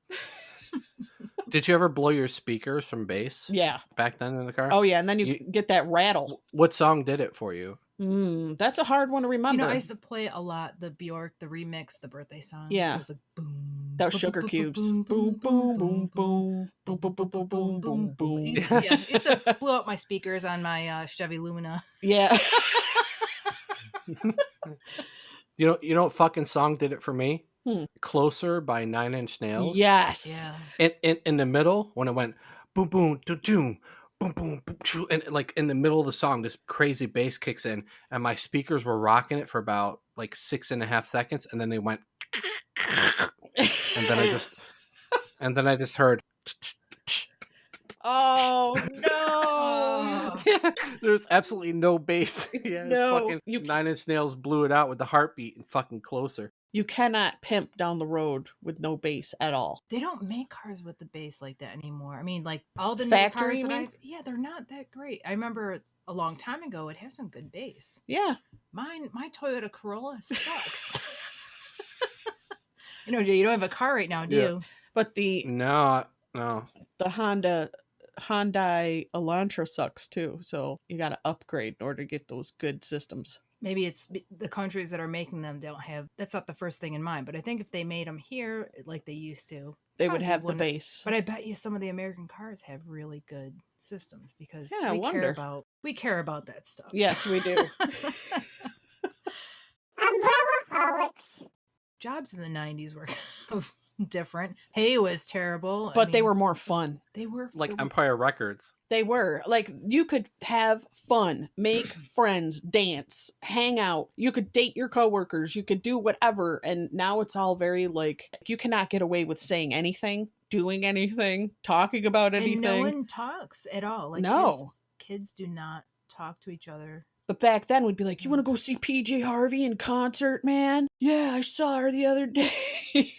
Did you ever blow your speakers from bass? Yeah. Back then in the car? Oh, yeah. And then you get that rattle. What song did it for you? That's a hard one to remember. I used to play a lot the Bjork, the remix, the birthday song. Yeah. It was like boom. That was Sugar Cubes. Boom, boom, boom, boom, boom, boom, boom, boom, boom, boom, boom. Yeah, I used to blow up my speakers on my Chevy Lumina. Yeah. You know what fucking song did it for me? Closer by 9 Nails. Yes. Yeah. In the middle, when it went boom, boom, doom, boom, boom, boom, choo, and like in the middle of the song, this crazy bass kicks in, and my speakers were rocking it for about like 6.5 seconds, and then they went, and then I just heard. Oh no! Yeah, there's absolutely no bass. Yeah, No, fucking 9 Nails blew it out with the heartbeat and fucking Closer. You cannot pimp down the road with no bass at all. They don't make cars with the bass like that anymore. I mean, like all the Factory, new cars that they're not that great. I remember a long time ago it has some good bass. Yeah. My Toyota Corolla sucks. You don't have a car right now, do you? But the Hyundai Elantra sucks too, so you got to upgrade in order to get those good systems. Maybe it's the countries that are making them don't have. That's not the first thing in mind. But I think if they made them here like they used to, they would have the bass. But I bet you some of the American cars have really good systems because I wonder. we care about that stuff. Yes, we do. Jobs in the 90s were kind of different. Hay was terrible. But they were more fun. They were like Empire Records. They were. Like, you could have fun, make friends, dance, hang out. You could date your coworkers. You could do whatever. And now it's all very, like, you cannot get away with saying anything, doing anything, talking about anything. And no one talks at all. Like, no. Kids do not talk to each other. But back then, we'd be like, you want to go see PJ Harvey in concert, man? Yeah, I saw her the other day.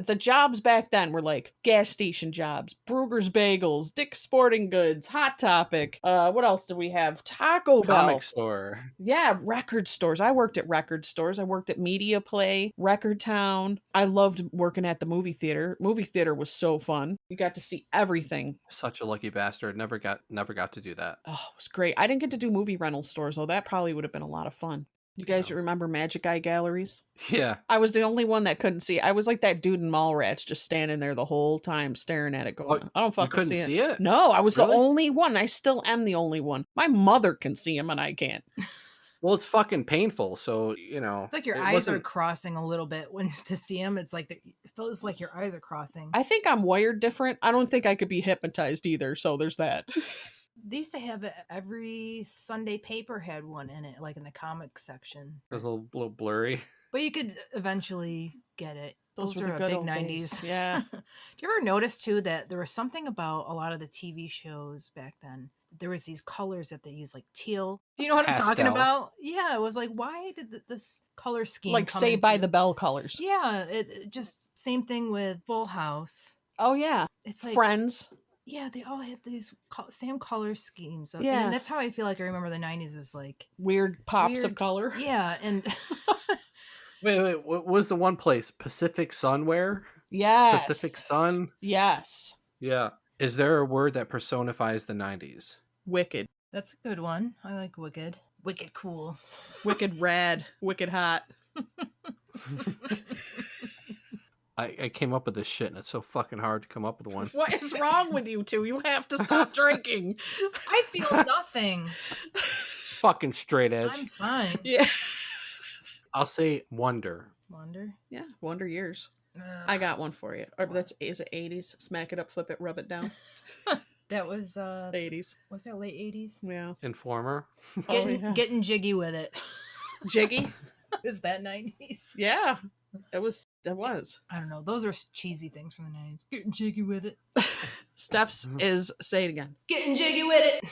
The jobs back then were like gas station jobs, Bruegger's Bagels, Dick's Sporting Goods, Hot Topic. What else did we have? Taco Bell. Comic store. Yeah, record stores. I worked at record stores. I worked at Media Play, Record Town. I loved working at the movie theater. Movie theater was so fun. You got to see everything. Such a lucky bastard. Never got to do that. Oh, it was great. I didn't get to do movie rental stores, though. That probably would have been a lot of fun. You guys remember Magic Eye Galleries? Yeah. I was the only one that couldn't see it. I was like that dude in Mallrats, just standing there the whole time staring at it going, I don't fucking see it. You couldn't see it? No, I was Really? the only one. I still am the only one. My mother can see him and I can't. Well, it's fucking painful, so, It's like your eyes are crossing a little bit when to see them. It's like it feels like your eyes are crossing. I think I'm wired different. I don't think I could be hypnotized either, so there's that. They used to have it, every Sunday paper had one in it, like in the comic section. It was a little blurry. But you could eventually get it. Those were are the a good big old 90s. days. Yeah. Do you ever notice too that there was something about a lot of the TV shows back then? There was these colors that they used, like teal. Do you know what I'm talking Pastel. about? Yeah, it was like, why did this color scheme Like come Saved by into- the Bell colors. Yeah, it just same thing with Full House. Oh, yeah. It's like Friends. Yeah, they all had these same color schemes. Yeah. And that's how I feel like I remember the 90s is like Weird pops of weird- color. Yeah, and Wait, what was the one place? Pacific Sunwear? Yes. Pacific Sun? Yes. Yeah. Is there a word that personifies the 90s? Wicked. that's a good one. I like Wicked. Wicked cool. Wicked rad. Wicked hot. I came up with this shit and it's so fucking hard to come up with one. What is wrong with you two? You have to stop drinking. I feel nothing. Fucking straight edge. I'm fine. Yeah. I'll say wonder. Wonder. Yeah. Wonder Years. I got one for you. Or is it 80s? Smack it up, flip it, rub it down. That was 80s. was that late 80s? Yeah. Informer. Getting jiggy with it. Jiggy? Is that 90s? Yeah. It was. I don't know. Those are cheesy things from the 90s. Getting jiggy with it. Steph's is, say it again. Getting jiggy with it.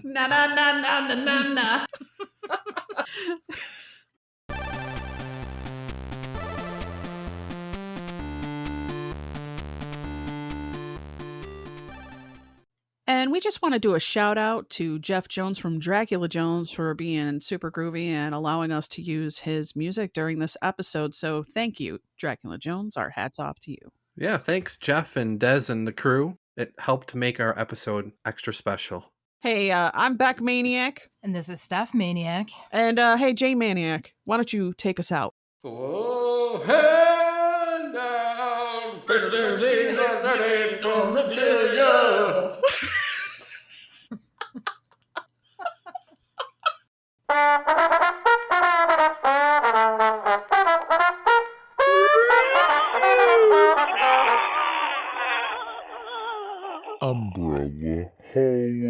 Na na na na na na na. And we just want to do a shout out to Jeff Jones from Dracula Jones for being super groovy and allowing us to use his music during this episode. So thank you, Dracula Jones. Our hats off to you. Yeah, thanks, Jeff and Des and the crew. It helped to make our episode extra special. Hey, I'm Beck Maniac. And this is Steph Maniac. And hey, Jay Maniac, why don't you take us out? Oh, hand down, festivities are ready for regalia. Umbrella Hallway.